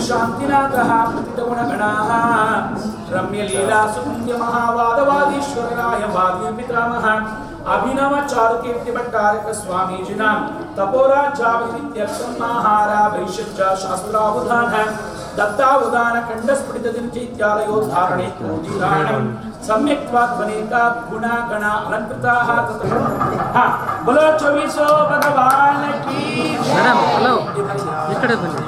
शांतिनाथः प्रतिगुणगणाः रम्यलीला सुकृत्य महावादवादीश्वरराय वादी पितामह अभिनव चारुकीर्ति भट्टारक स्वामीजिनां तपोराज्याभिनित्यर्थं महारा वैश्यश्च शास्त्रावधान दत्तावधान खण्डस्फुटितदिनचैत्यालयोद्धारणे पूजिराणं सम्यक्त्वाध्वनेका गुणागणा अलङ्कृताः हाँ बोलो 24 भगवान की मैडम हेलो इकड़े बन्नी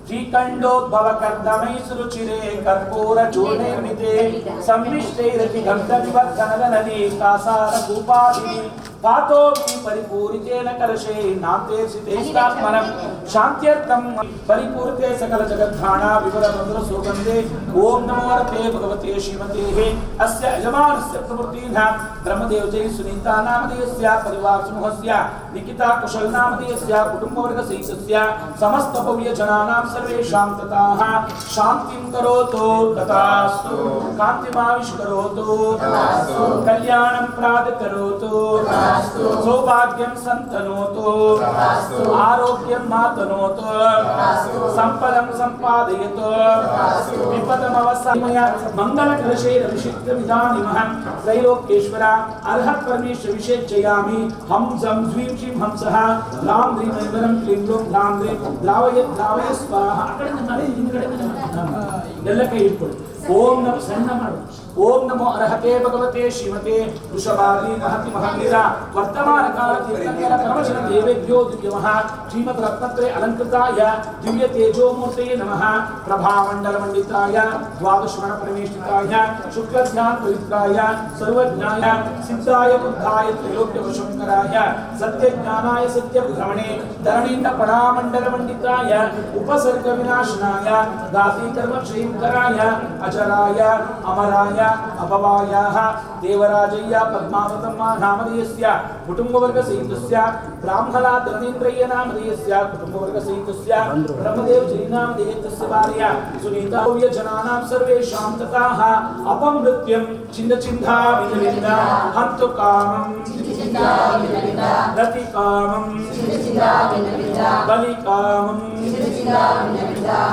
श्रीकंडोद्भवकर्दमैसुरुचिरे कर्पूरचूर्णैर्मिते सम्मिश्रैरपि गन्धविवर्धनदनदी कासारकूपादिनी पातोऽपि परिपूरितेन कलशे नाते सितेष्टात्मनं शान्त्यर्थं परिपूरिते सकलजगद्धाना विपुलमधुरसुगन्धे ॐ नमो रते भगवते श्रीमते अस्य यजमानस्य प्रवृत्तिना ब्रह्मदेवजय सुनीता नामधेयस्य परिवारसमूहस्य निकिता कुशल नामधेयस्य कुटुम्बवर्गसहितस्य समस्त भव्यजनानां सर्वेषां तथाः शान्तिं करोतु तथास्तु कान्तिमाविष्करोतु तथास्तु कल्याणं प्राप्तकरोतु तथास्तु सौभाग्यं सन्तनोतु तथास्तु आरोग्यं मातनोतु तथास्तु सम्पदं सम्पादयतु तथास्तु विपदमवसामय मङ्गलकलशैरभिषिक्तमिदानीमहं त्रैलोक्येश्वर अर्हत् परमेश्वर विषेचयामि हं जं ह्रीं श्रीं हंसः लां ह्रीं ऐवरं क्लीं ग्लूं ह्रां ह्रीं द्रावय स्वाहा ಎಲ್ಲ ಕೈ ಇಟ್ಕೊಳ್ಳಿ ಓಂ ನಮ ಸಣ್ಣ ಮಾಡು ಓಂ ನಮೋ ಅರ್ಹತೆ ಭಗವತೆ ಶ್ರೀಮತೆ ವೃಷಭಾದ್ರಿ ಮಹತಿ ಮಹಾವೀರ ವರ್ತಮಾನ ಕಾಲ ತೀರ್ಥಂಕರ ಕರ್ಮಶನ ದೇವೇಭ್ಯೋ ದಿವ್ಯಮಃ श्रीमद् रत्नत्रय अलंकृताय दिव्य तेजोमूर्तये नमः प्रभामंडल मंडिताय द्वादश गण परमेष्ठिताय शुक्ल ध्यान पवित्राय सर्वज्ञाय सिद्धाय बुद्धाय त्रैलोक्य वशंकराय सत्य ज्ञानाय सत्य भ्रमणे धरणींद परामंडल मंडिताय उपसर्ग विनाशनाय दासी कर्म क्षयंकराय अजराय अमराय अभवायाः देवराजय्य पद्मावतम्मा नामधेयस्य कुटुंबवर्ग सहितस्य ब्राह्मणा धरणीन्द्रय्य नामधेयस्य कुटुंबवर्ग सहितस्य ब्रह्मदेव जी नामधेयस्य भार्या सुनीता भव्य जनानां सर्वेषां तथाः अपमृत्यं चिन्द चिन्धा विनविन्द हन्तु कामं रति कामं बलि कामं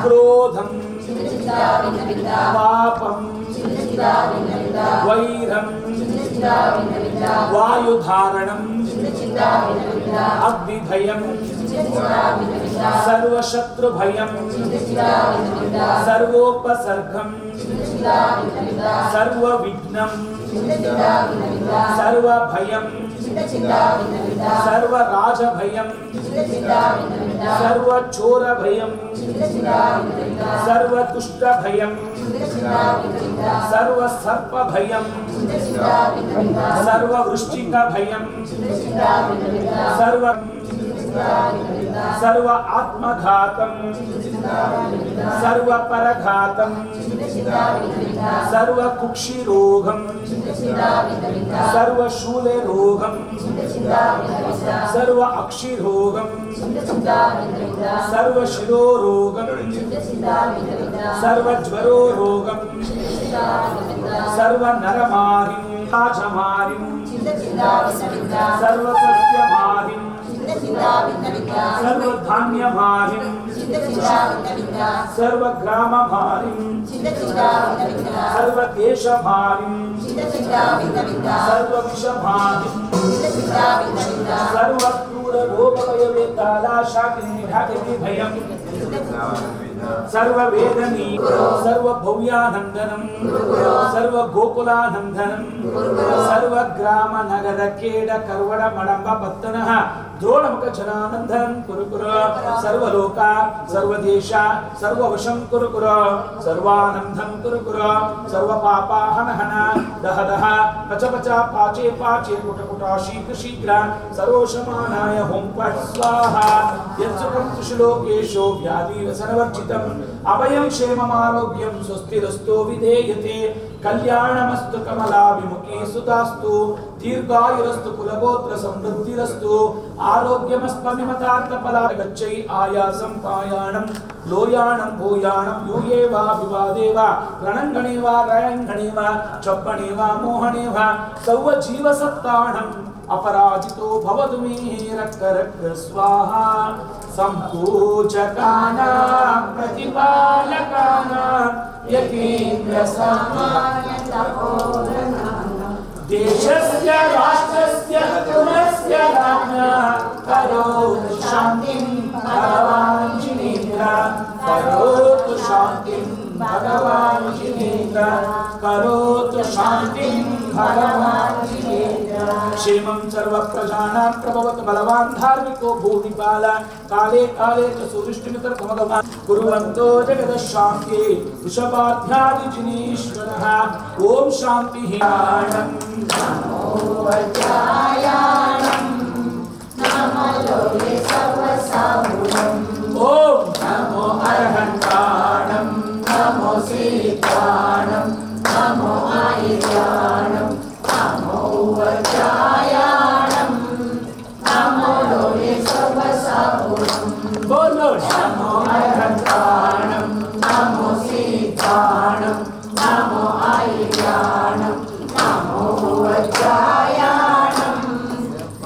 क्रोधं पापं वैरं वायुधारणं अग्निभयं सर्वशत्रुभयं सर्वोपसर्गं सर्वविघ्नं सर्वभयं सर्वराजभयं सर्वचोरभयं सर्वदुष्टभयं सर्वसर्पभयं सर्ववृश्चिकभयं सर्व आत्मघातं सर्वपरघातं सर्वकुक्षिरोगं सर्वशूलरोगं सर्व अक्षिरोगं सर्वशिरोरोगं सर्वज्वरोरोगं सर्वनरमारिं राजमारिं सर्वसस्यमारिं सर्वधान्यमारिं सर्वग्राममारिं सर्वदेशमारिं सर्वविषमारिं सर्वक्रूररोगभयवेतालाशाकिनीभयं सर्ववेदनी सर्वभव्यानन्दनं सर्वगोकुलानन्दनं सर्वग्रामनगरखेड कर्वड मडंब पत्तनः द्रोणमुख जनानन्दनं कुरुकुरु सर्वलोक सर्वदेश सर्ववशं कुरुकुरु सर्वानन्दं कुरुकुरु सर्वपापाहनहन दह दह पच पच पाचे पाचे कुट कुटा शीघ्र शीघ्र सरोषमानाय हों पट स्वाहा यत्सुखं त्रिशलोकेषु व्याधि व्यसनवर्जितम् अभयं क्षेममारोग्यं स्वस्तिरस्तु विधेयते कल्याणमस्तु कमलाभिमुखी सुतास्तु दीर्घायुरस्तु कुलगोत्र समृद्धिरस्तु आरोग्यमस्ममिमतार्थफला गच्छै आयासं पायाणं लोयाणं भूयाणं यूये वा विवादे वा रणङ्गणे वा रयङ्गणे वा चप्पणे वा मोहने वा सर्वजीवसत्ताणं अपराजितो भवतु मे रक्क रक्क स्वाहा संपूजकानां प्रतिपालकानां यतीन्द्रसमानतपोधनानां देशस्य राष्ट्रस्य कुलस्य राज्ञा करोतु शान्तिं भगवान् जिनेन्द्र करोतु शान्तिं भगवान् जिनेन्द्र करोतु शान्तिं भगवान् जिनेन्द्र क्षेमं सर्वप्रजानां प्रभवतु बलवान् धार्मिको भूमिपाल काले काले च सुवृष्टिमितर्कमगवान् कुर्वन्तो जगदशान्ति वृषभाध्यादिजिनेश्वरः ॐ शान्तिः नमो वज्रायाणं नमो लोके सर्वसाहुरम् ॐ नमो अरहन्ताणं नमो सीताणं नमो आयुर्याणं नमो वज्रायाणं नमो लोके सर्वसाहुरम् बोलो नमो अरहन्ताणं नमो सीताणं नमो आयुर्याणं नमो वज्रायाणं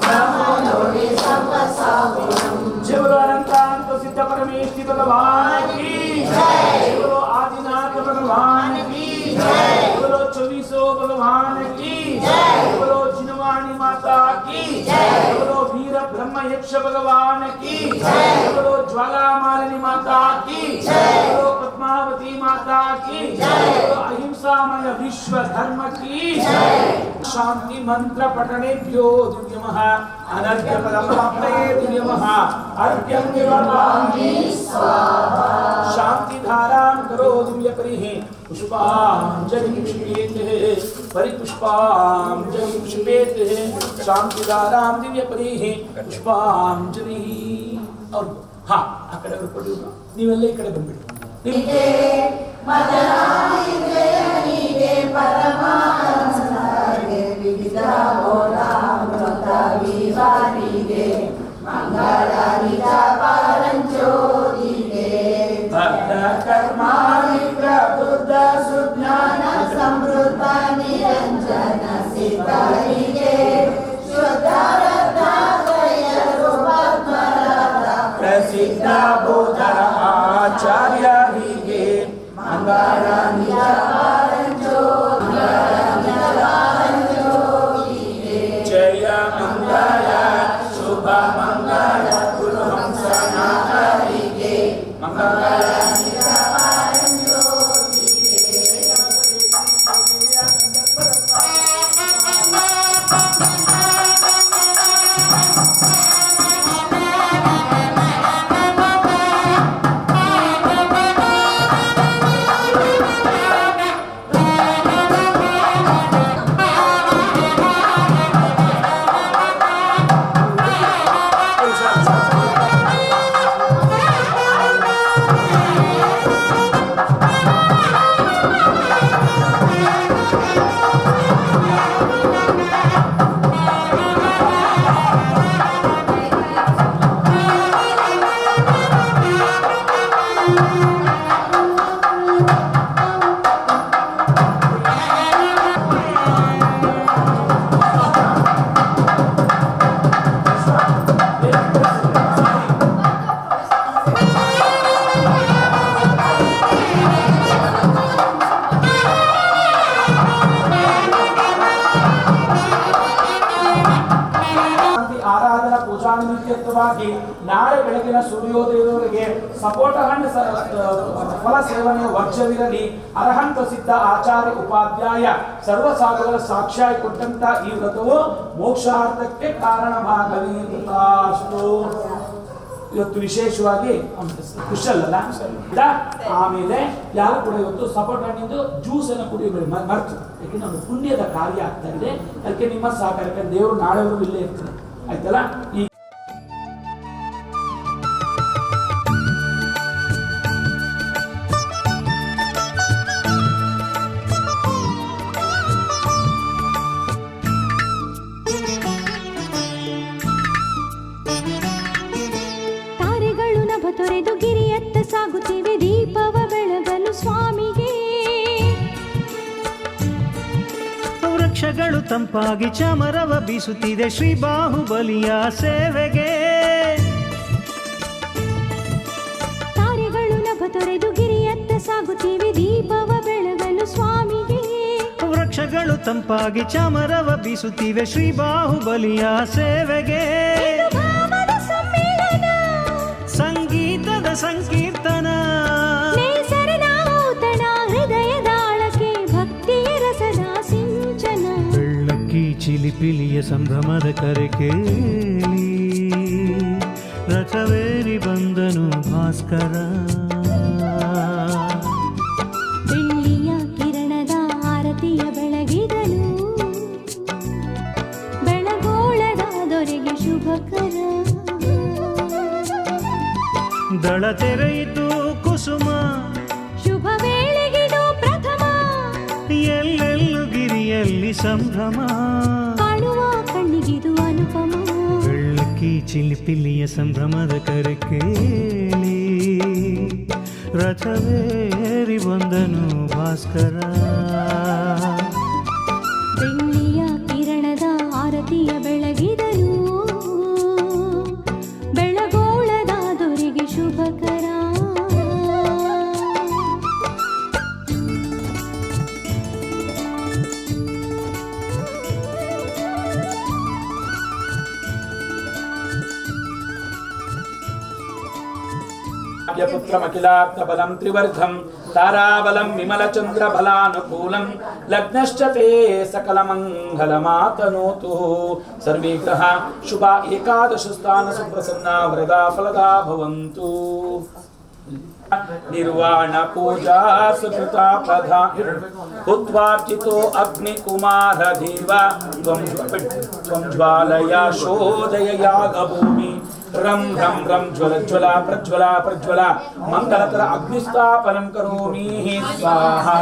नमो लोके सर्वसाहुरम् शिवरानंतान प्रसिद्ध परमेश्वर भगवान की जय, बोलो आदिनाथ भगवान की जय, बोलो चौबीसों भगवान की जय, बोलो जिनवाणी माता की जय, बोलो वीर ब्रह्म यक्ष भगवान की जय, बोलो ज्वाला मालिनी माता की जय, बोलो पद्मावती माता माता की अहिंसामय विश्व धर्म की शांति मंत्र पठनेभ्यो दिव्यमः अनर्घ्य पदं प्राप्तये दिव्यमः अर्घ्यं निर्वहामि स्वाहा शांति धारां करो दिव्यपरिः पुष्पाञ्जलिं क्षिपेते परिपुष्पाञ्जलिं क्षिपेते शांति धारां दिव्यपरिः पुष्पाञ्जलिः और हाँ आ कಡೆ ಕೊಡಿ ನೀವೆಲ್ಲ ಈ ಕಡೆ ಬಂದ್ಬಿಡಿ ಮದನಾನಿಗೆ ನೀಗೆ ಪರಮಾನಂದಗೆ ವಿವಿಧ ಬೋಧಾಮೃತ ವಿವಾರಿಗೆ ಮಂಗಳ ನಿಜ ಪರಂಜ್ಯೋತಿಗೆ ಭಕ್ತ ಕರ್ಮಾಣಿ ಪ್ರಬುದ್ಧ ಸುಜ್ಞಾನ ಸಮೃದ್ಧ ನಿರಂಜನ ಸಿದ್ಧರಿಗೆ ಶುದ್ಧ ರತ್ನಾತ್ರಯ ರೂಪಾತ್ಮರಾದ ಪ್ರಸಿದ್ಧ ಬೋಧ ಆಚಾರ್ಯ ಹೀಗೆ ಮಂಗಳ ನಿಜ ಪರಂಜ್ಯೋತಿಗೆ ಜಯ ಮಂಗಳ ಶುಭ ಮಂಗಳ ಗುರುಹಂಸನಾಥರಿಗೆ ಮಂಗಳ ಆರಾಧನಾ ಪೂಜಾ ನಿಮಿತ್ತವಾಗಿ ನಾಳೆ ಬೆಳಗಿನ ಸೂರ್ಯೋದಯದವರೆಗೆ ಸಪೋಟ ಹಣ್ಣು ಫಲ ಸೇವನೆ ವರ್ಜವಿರಲಿ ಅರ್ಹಂತ ಸಿದ್ಧ ಆಚಾರ್ಯ ಉಪಾಧ್ಯಾಯ ಸರ್ವಸಾಧಕರ ಸಾಕ್ಷಿಯಾಗಿ ಕೊಟ್ಟಂತ ಈ ವ್ರತವು ಮೋಕ್ಷಾರ್ಥಕ್ಕೆ ಕಾರಣವಾಗಲಿ ಕೃತಾಸ್ತು. ಇವತ್ತು ವಿಶೇಷವಾಗಿ ಕುಶಲ್ ಅಲ್ಲ ಆಮೇಲೆ ಯಾರು ಕೂಡ ಇವತ್ತು ಸಪೋಟ ಹಣ್ಣಿಂದು ಜ್ಯೂಸ್ ಅನ್ನು ಕುಡಿಯಬೇಡಿ ಮರ್ತು, ಯಾಕೆಂದ್ರೆ ಒಂದು ಪುಣ್ಯದ ಕಾರ್ಯ ಆಗ್ತಾ ಇದೆ. ಅದಕ್ಕೆ ನಿಮ್ಮ ಸಹಕಾರಕ್ಕೆ ದೇವರು ನಾಳೆವರೆಗೂ ಇಲ್ಲೇ ಇರ್ತಾರೆ ಆಯ್ತಲ್ಲ. ಈ ತಾರೆಗಳು ನಭ ತೊರೆದು ಗಿರಿಯತ್ತ ಸಾಗುತ್ತಿವೆ ದೀಪವ ಬೆಳಗಲು ಸ್ವಾಮಿಗೆ. ವೃಕ್ಷಗಳು ತಂಪಾಗಿ ಚಾಮರವ ಬೀಸುತ್ತಿದೆ ಶ್ರೀ ಬಾಹುಬಲಿಯ ಸೇವೆಗೆ. ತಾರೆಗಳು ನಭ ತೊರೆದು ಗಿರಿಯತ್ತ ಸಾಗುತ್ತಿವೆ ದೀಪವ ಬೆಳಗಲು ಸ್ವಾಮಿಗೆ. ವೃಕ್ಷಗಳು ತಂಪಾಗಿ ಚಾಮರವ ಬೀಸುತ್ತಿವೆ ಶ್ರೀ ಬಾಹುಬಲಿಯ ಸೇವೆಗೆ. ಇದು ಭಾವದ ಸಮ್ಮೇಳನ, ಸಂಗೀತದ ಸಂಕೀರ್ತನ, ನೇಸರನ ಔತಣ, ಹೃದಯದಾಳಕ್ಕೆ ಭಕ್ತಿಯ ರಸದ ಸಿಂಚನ. ಬೆಳ್ಳಕ್ಕಿ ಚಿಲಿಪಿಲಿಯ ಸಂಭ್ರಮದ ಕರೆ ಕೇಳಿ ರಥವೇರಿ ಬಂದನು ಭಾಸ್ಕರ. ಬೆಳ್ಳಿಯ ಕಿರಣದ ಆರತಿಯ ಬೆಳಗಿದನು, ಬೆಳಗೋಳದ ದೊರೆಗೆ ಶುಭಕರ. ದಳ ತೆರೆಯಿತು ಕುಸುಮ, ಶುಭ ವೇಳೆಗಿದು ಪ್ರಥಮ, ಎಲ್ಲೆಲ್ಲೂ ಗಿರಿಯಲ್ಲಿ ಸಂಭ್ರಮ. ಕಾಣುವ ಕಣ್ಣಿಗಿದು ಅನುಪಮ. ಬೆಳ್ಳಕ್ಕಿ ಚಿಲಿಪಿಲಿಯ ಸಂಭ್ರಮದ ಕರೆ ಕೇಳಿ ರಥವೇರಿ ಬಂದನು ಭಾಸ್ಕರ. ಬೆಳ್ಳಿಯ ಕಿರಣದ ಆರತಿಯ ಬೆಳಗಿದನು, ಬೆಳಗೋಳದ ದೊರೆಗೆ ಶುಭಕರ. पुत्रमखिलार्थबलं त्रिवर्धं ताराबलं विमलचन्द्रबलानुकूलं लग्नश्च ते सकलमङ्गलमातनोतु सर्वे ग्रहा शुभा एकादशस्थान सुप्रसन्ना वरदा फलदा भवन्तु निर्वाण पूजा सुकृता पधा उत्वार्चितो अग्निकुमार देवा त्वं ज्वालया शोधय यागभूमि रं रं रं ज्वल ज्वला प्रज्वला प्रज्वला मंगलतर अग्निस्थापनं करोमि स्वाहा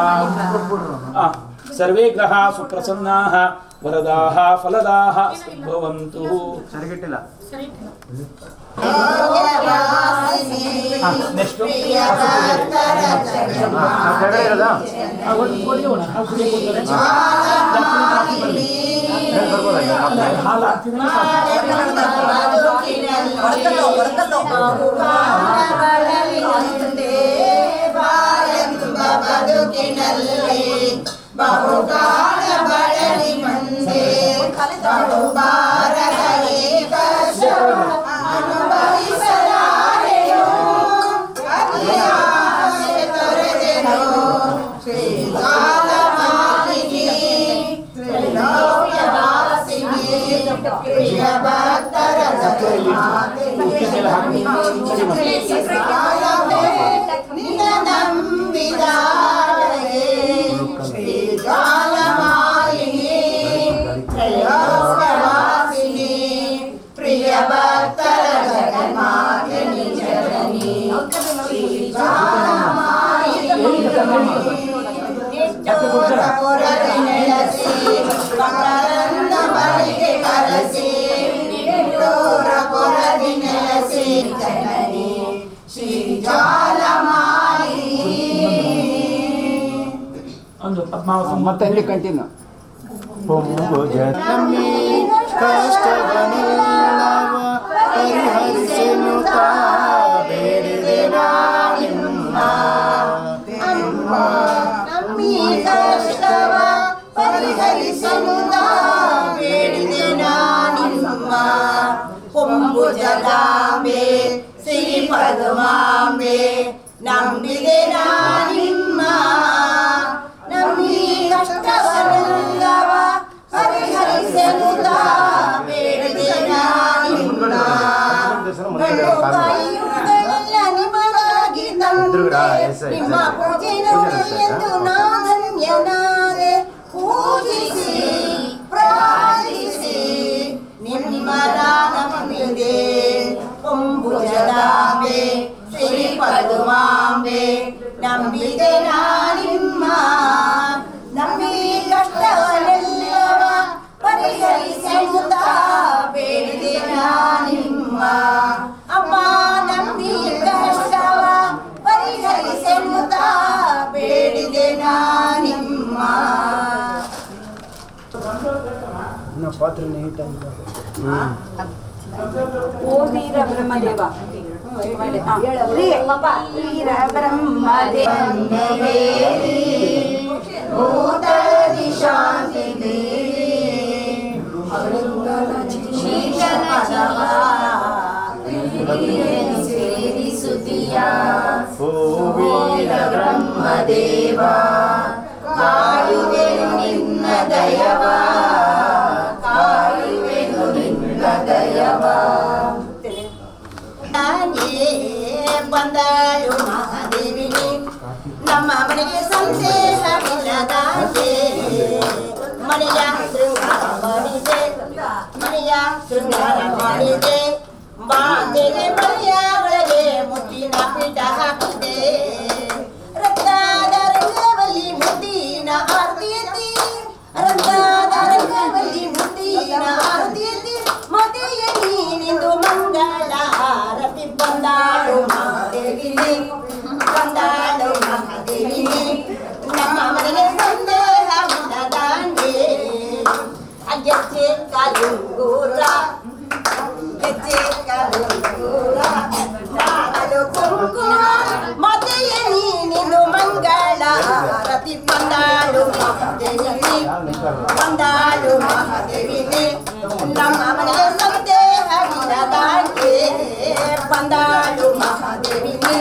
सर्वे ग्रहा सुप्रसन्नाः वरदाः फलदाः भवन्तु नेक्स्ट ಮತ್ತೆ ಇಲ್ಲಿ ಕಂಟಿನ್ಯೂ ಕಷ್ಟವನ್ನೆಲ್ಲವ ಪರಿಹರಿಸೆನುತ್ತ ಬೇಡಿದೆನಾ ನಿಮ್ಮ ಅಮ್ಮ ನಮ್ಮಿ ಕಷ್ಟವ ಪರಿಹರಿಸೆನುತ್ತ ಬೇಡಿದೆನಾ ನಿಮ್ಮ ಪೊಂಬುಜದಾಂಬೆ ಶ್ರೀ ಪದ್ಮಾಂಬೆ ನಂಬಿದೆನಾ ನಿಮ್ಮ ನಮ್ಮಿ ಕಷ್ಟವನ್ನೆಲ್ಲವ ಪರಿಹರಿಸೆನುತ್ತ ಬೇಡಿದೆನಾ ನಿಮ್ಮ ಗಂಡು ತಾಯಿಯುಗಳೆಲ್ಲ ನಿಮಗಾಗಿ ತಂದೆ ನಿಮ್ಮ ಪೂಜೆ ನೋಡಿ ಎಂದು ನಾ ಧನ್ಯನಾದೆ ಪೂಜಿಸಿ ಪ್ರಾರ್ಥಿಸಿ ನಿಮ್ಮ ನಂಬಿದೆ ಪೊಂಬುಜದಾಂಬೆ ಶ್ರೀ ಪದ್ಮಾಂಬೆ ನಂಬಿದೆ ನಾ ನಿಮ್ಮ ನಂಬಿ ಕಷ್ಟವನ್ನೆಲ್ಲವ ಪರಿಹರಿಸೆನುತ್ತ ಬೇಡಿದೆ ನಾ ನಿಮ್ಮ ಅಮ್ಮ ನಂಬಿ ಕಷ್ಟವ ಪರಿಹರಿಸೆನುತ್ತ ಬೇಡಿದೆ ನಾ ನಿಮ್ಮ ಪಾತ್ರ ನೀಟಾಗಿ ಓ ವೀರ ಬ್ರಹ್ಮದೇವ ವೀರ ಬ್ರಹ್ಮದೇವಿ ಭೂತಳದಿ ಶಾಂತಿ ಸೇರಿಸುತ್ತೀಯ ಓ ವೀರ ಬ್ರಹ್ಮದೇವ ಕಾಯುವೆನು ನಿನ್ನ ದಯವ ಕಾಯುವೆನು ನಿನ್ನ ದಯವ ಬಂದಳು ಮಹಾದೇವಿನಿ ನಮ್ಮ ಮನೆಗೆ ಸಂದೇಹವಿಲ್ಲದಾಗೆ ಮನೆಯ ಶೃಂಗಾರ ಮಾಡಿದೆ ಮನೆಯ ಶೃಂಗಾರ ಮಾಡಿದೆ ಬಾಂಧೆಗೆ ಮನೆಯ ಒಳಗೆ ಮುತ್ತಿನ ಪೀಠ ಹಾಕಿದೆ ರಕ್ತದ ರಂಗವಲ್ಲಿ ಮುದ್ದಿನ ಆರತಿ ಎತ್ತಿ ರಕ್ತದ ರಂಗವಲ್ಲಿ ಮುದ್ದಿನ ಆರತಿ ಎತ್ತಿ ಮದುವೆಯ ನೀನಿಂದು ಮಂಗಳ ಆರತಿ ಬಂದಾಳು ಮಹಾದೇವಿನಿ ಬಂದಾಳು ಮಹಾದೇವಿನಿ ನಮ್ಮ ಮನೆಗೆ ಸಂದೇಹವಿಲ್ಲದಾಂಗೆ ಗೆಜ್ಜೆ ಕಾಲುಂಗೂರ ಗೆಜ್ಜೆ ಕಾಲುಂಗೂರ ಕಾಲು ಕುಂಕುಮ ಮದುವೆಯ ನೀನಿಂದು ಮಂಗಳ ಆರತಿ ಬಂದಾಳು ಮಹಾದೇವಿನಿ ಬಂದಾಳು ಮಹಾದೇವಿನಿ ನಮ್ಮ ಮನೆಗೆ ಸಂದೇಹವಿಲ್ಲದಾಂಗೆ ಬಂದಾಳು ಮಹಾದೇವಿನಿ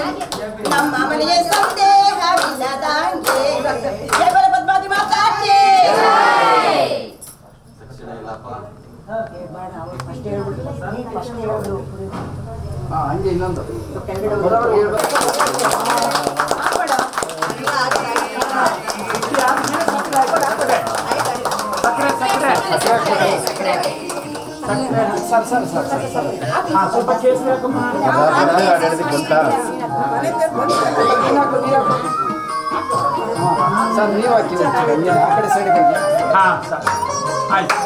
ನಮ್ಮ ಮನೆಗೆ ಸಂದೇಹವಿಲ್ಲ ಸ್ವಲ್ಪ ಕೇಸರಿ ಹಾಕಮ್ಮ. ಸರ್ ನೀವು ಹಾಕಿ ಆ ಕಡೆ ಸೈಡ್ಗೆ ಹಾಂ ಸರ್ ಆಯ್ತು.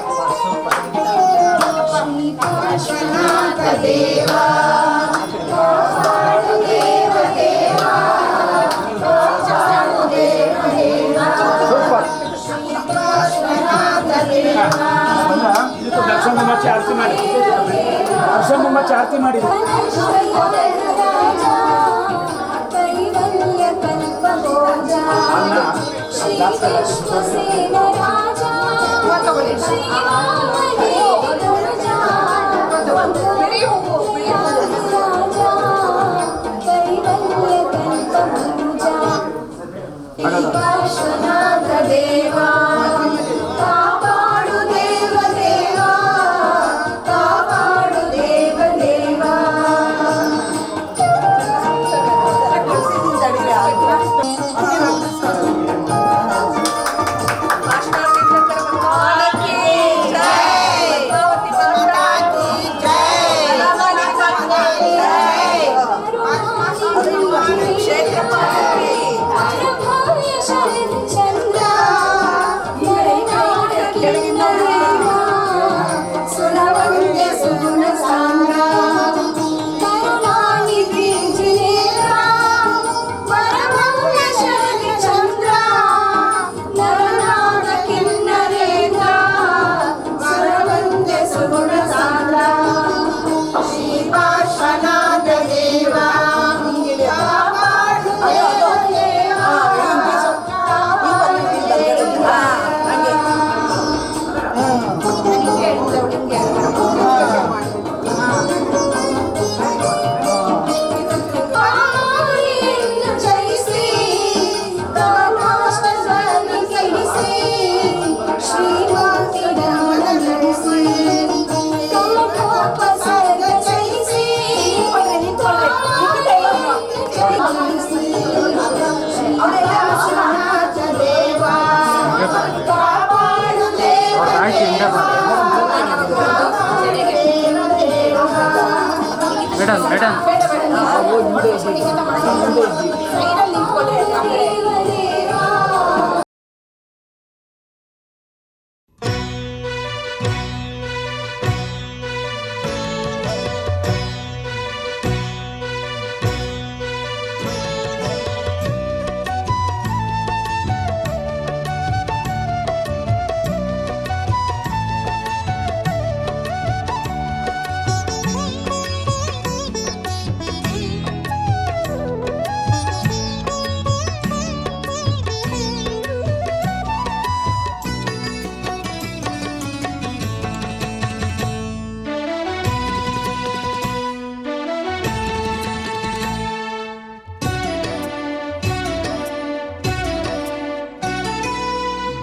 ಇದಕ್ಕೆ ದರ್ಶನ ಮಚ್ಚಿ ಆರತಿ ಮಾಡಿ, ದರ್ಶನ ಮಚ್ಚಿ ಆರತಿ ಮಾಡಿ. ದೇವಾ ಕಾಪಾಡು ದೇವ ದೇವಾ, ಕಾಪಾಡು ದೇವ ದೇವಾ. ಮೇಡಮ್ ಮೇಡಮ್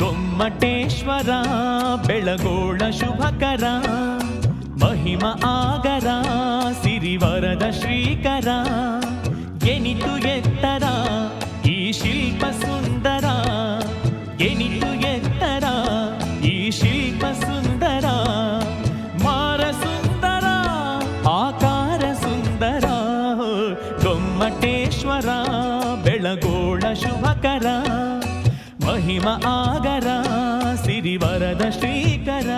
ಗೊಮ್ಮಟೇಶ್ವರ ಬೆಳಗೋಳ ಶುಭಕರ ಮಹಿಮ ಆಗರ ಸಿರಿವರದ ಶ್ರೀಕರ ಎನಿತು ಎತ್ತರ ಈ ಶಿಲ್ಪ ಸುಂದರ ಎನಿತು ಎತ್ತರ ಈ ಶಿಲ್ಪ ಸುಂದರ ಮಾರ ಸುಂದರ ಆಕಾರ ಸುಂದರ ಗೊಮ್ಮಟೇಶ್ವರ ಬೆಳಗೋಳ ಶುಭಕರ ಮಹಿಮ ಆಗರ ಸಿರಿವರದ ಶ್ರೀಕರ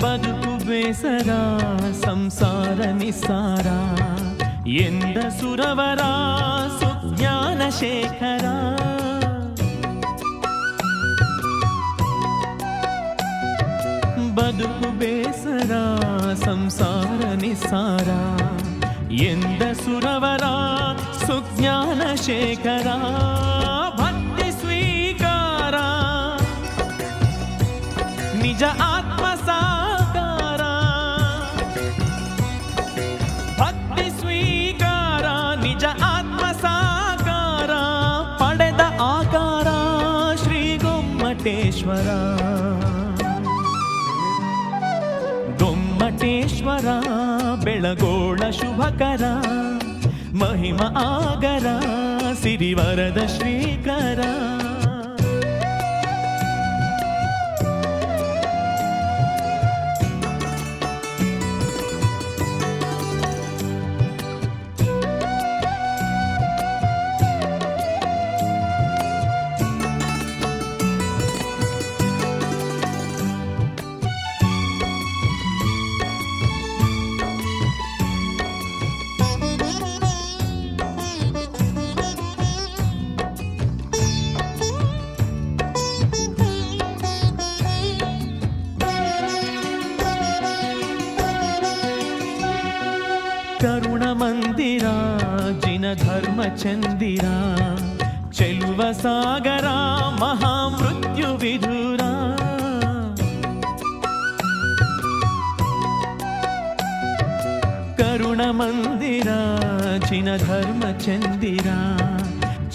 ಬದುಕು ಬೇಸರ ಸಂಸಾರ ನಿಸ್ಸಾರ ಎಂದ ಸುರವರ ಸುಜ್ಞಾನ ಶೇಖರ ಬದುಕು ಬೇಸರ ಸಂಸಾರ ನಿಸ್ಸಾರ ಎಂದ ಸುರವರ ಸುಜ್ಞಾನ ಶೇಖರ ಭಕ್ತಿ ಸ್ವೀಕಾರ ನಿಜ ಆತ್ಮ ಸಾಕಾರ ಭಕ್ತಿ ಸ್ವೀಕಾರ ನಿಜ ಆತ್ಮ ಸಾಕಾರ ಪಡೆದ ಆಕಾರ ಶ್ರೀ ಗೊಮ್ಮಟೇಶ್ವರ ಗೊಮ್ಮಟೇಶ್ವರ ಬೆಳಗೋಳ ಶುಭಕರ ಮಹಿಮ ಆಗರ ಸಿರಿವರದ ಶ್ರೀಕರ ಕರುಣ ಮಂದಿರ ಜಿನ ಧರ್ಮ ಚಂದಿರ ಚೆಲುವ ಸಾಗರ ಮಹಾಮೃತ್ಯು ವಿಧುರ ಕರುಣ ಮಂದಿರ ಜಿನ ಧರ್ಮ ಚಂದಿರ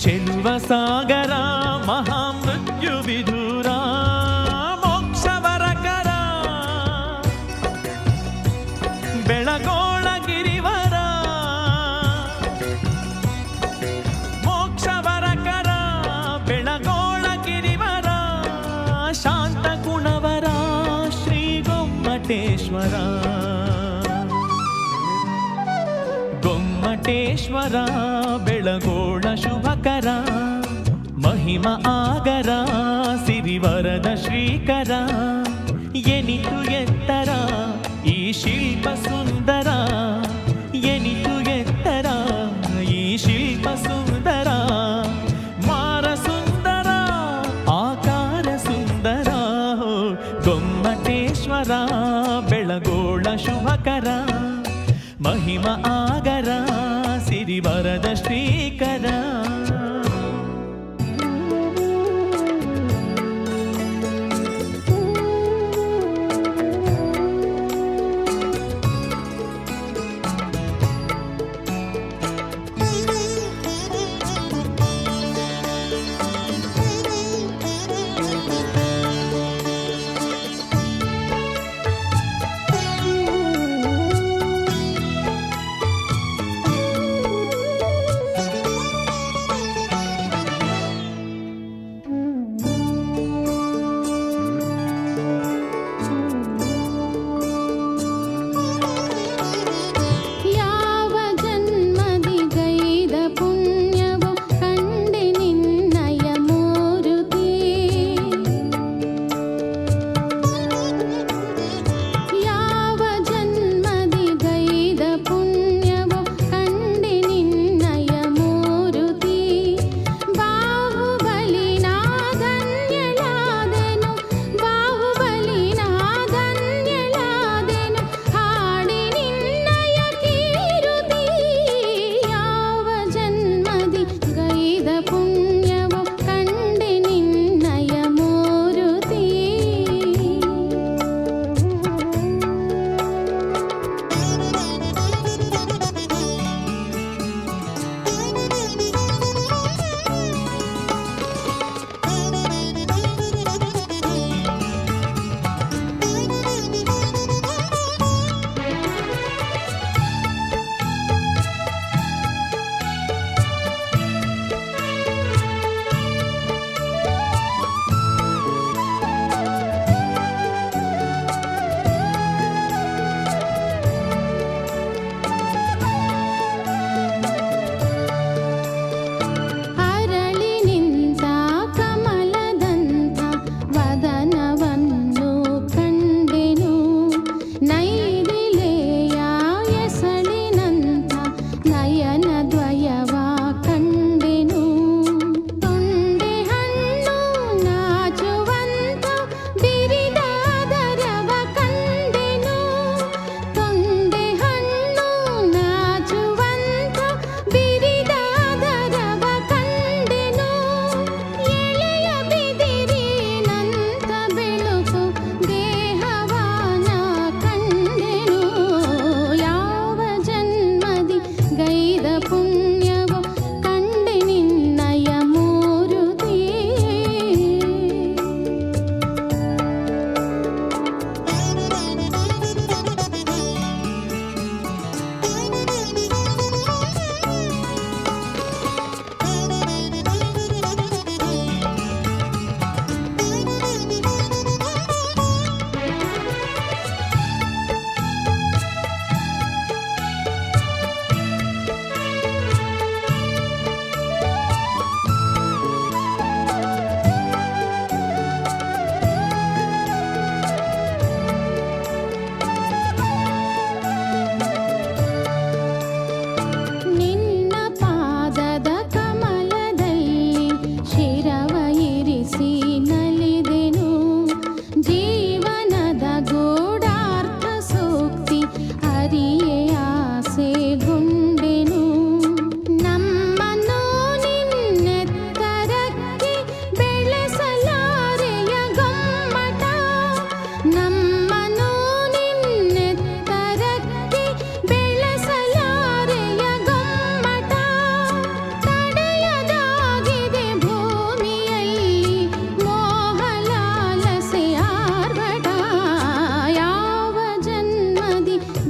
ಚೆಲುವ ಸಾಗರ ಮಹಾಮೃತ್ಯು ವಿಧುರ ಮೋಕ್ಷವರಕರ ಬೆಳಗೋಳ ಗಿರಿವರ ಮೋಕ್ಷವರಕರ ಬೆಳಗೋಳ ಗಿರಿವರ ಶಾಂತ ಗುಣವರ ಶ್ರೀ ಗೊಮ್ಮಟೇಶ್ವರ ಗೊಮ್ಮಟೇಶ್ವರ ಬೆಳಗೋಳ ಶುಭಕರ ಮಹಿಮ ಆಗರ ಸಿರಿವರದ ಶ್ರೀಕರ ಎನಿತು ಎತ್ತರ ಈ ಶಿಲ್ಪ ಸುಂದರ ಎನಿತು ಎತ್ತರ ಈ ಶಿಲ್ಪ ಸುಂದರ ಮಾರ ಸುಂದರ ಆಕಾರ ಸುಂದರ ಗೊಮ್ಮಟೇಶ್ವರ ಬೆಳಗೋಳ ಶುಭಕರ ಮಹಿಮ ಆಗರ ಸಿರಿವರದ ಶ್ರೀಕರ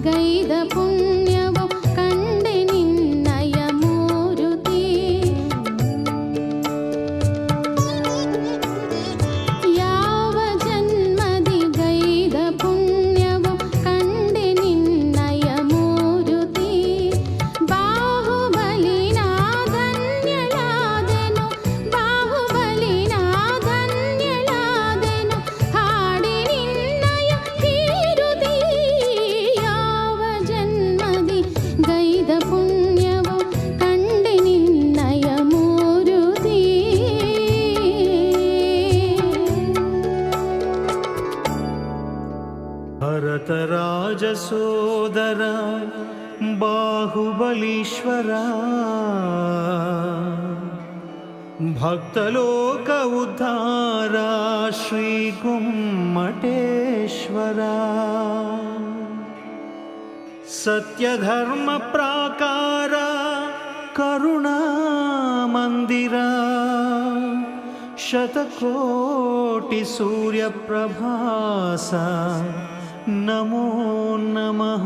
ಗೈದ ಪುಣ್ಯವು ಕಂಡೆ ನಿನ್ನಯ ಮೂರುತಿ ಯಾವ ಜನ್ಮದಿ ಗೈದ ಪುಣ್ಯವು ಕಂಡೆ ನಿನ್ನಯ ಮೂರುತಿ ಬಾಹುಬಲಿನ ಧನ್ಯಳಾದೆನು ಬಾಹುಬಲಿನ ಧನ್ಯಳಾದೆನು ಹಾಡಿ ನಿನ್ನಯ ಕೀರುತಿ ಯಾವ ಜನ್ಮದಿ ಗೈದ ಪುಣ್ಯವು ಕಂಡೆ ನಿನ್ನಯ ಮೂರುತಿ ಭರತರಾಜ ಸೋದರ ಬಾಹುಬಲೀಶ್ವರ ಭಕ್ತಲೋಕ ಉದ್ಧಾರ ಶ್ರೀ ಗುಮ್ಮಟೇಶ್ವರ ಸತ್ಯಧರ್ಮ ಪ್ರಾಕಾರ ಕರುಣಾ ಮಂದಿರ ಶತಕೋಟಿ ಸೂರ್ಯ ಪ್ರಭಾಸ ನಮೋ ನಮಃ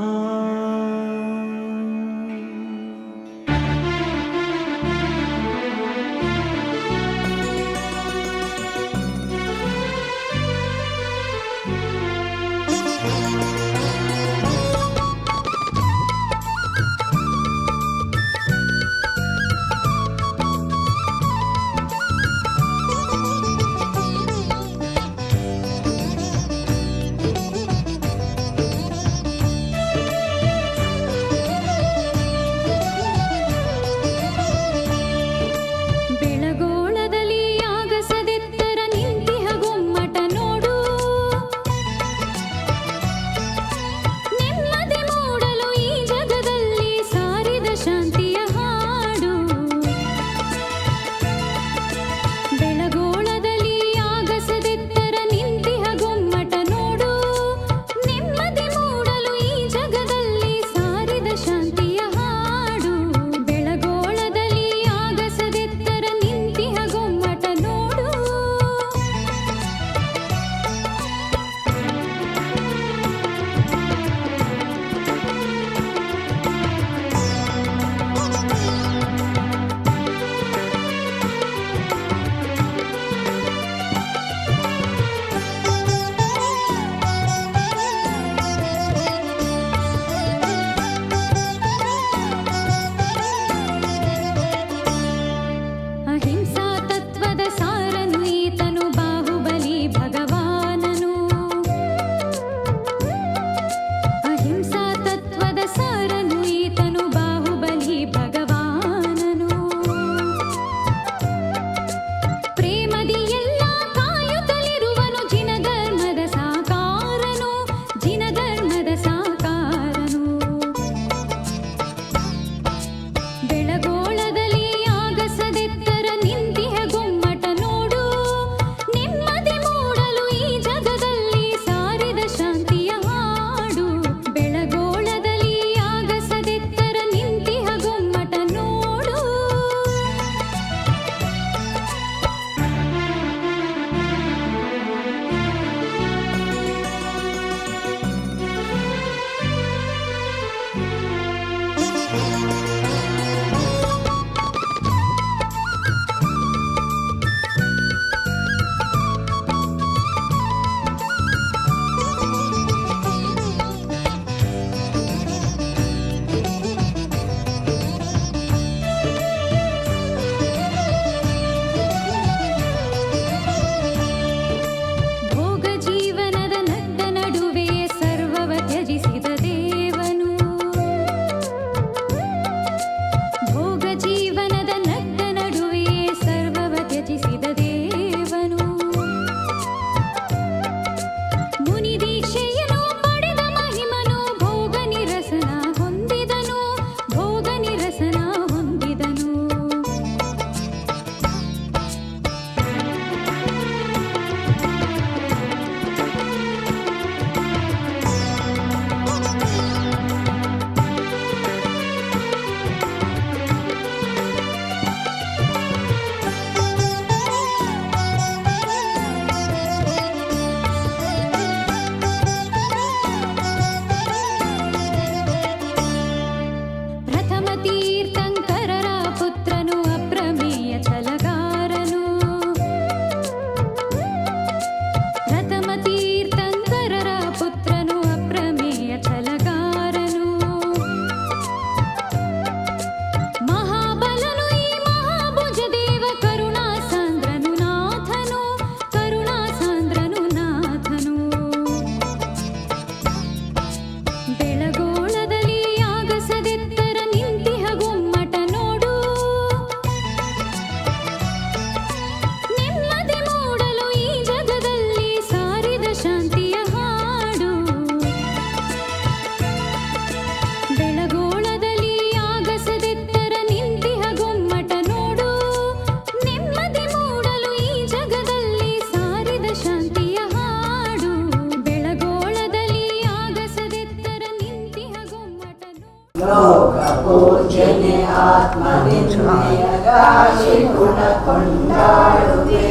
ಲೋಕ ಪೂಜನೆ ಆತ್ಮನಿಂದೆಯ ರಾಶಿ ಗುಣ ಕೊಂಡಾಡುವೆ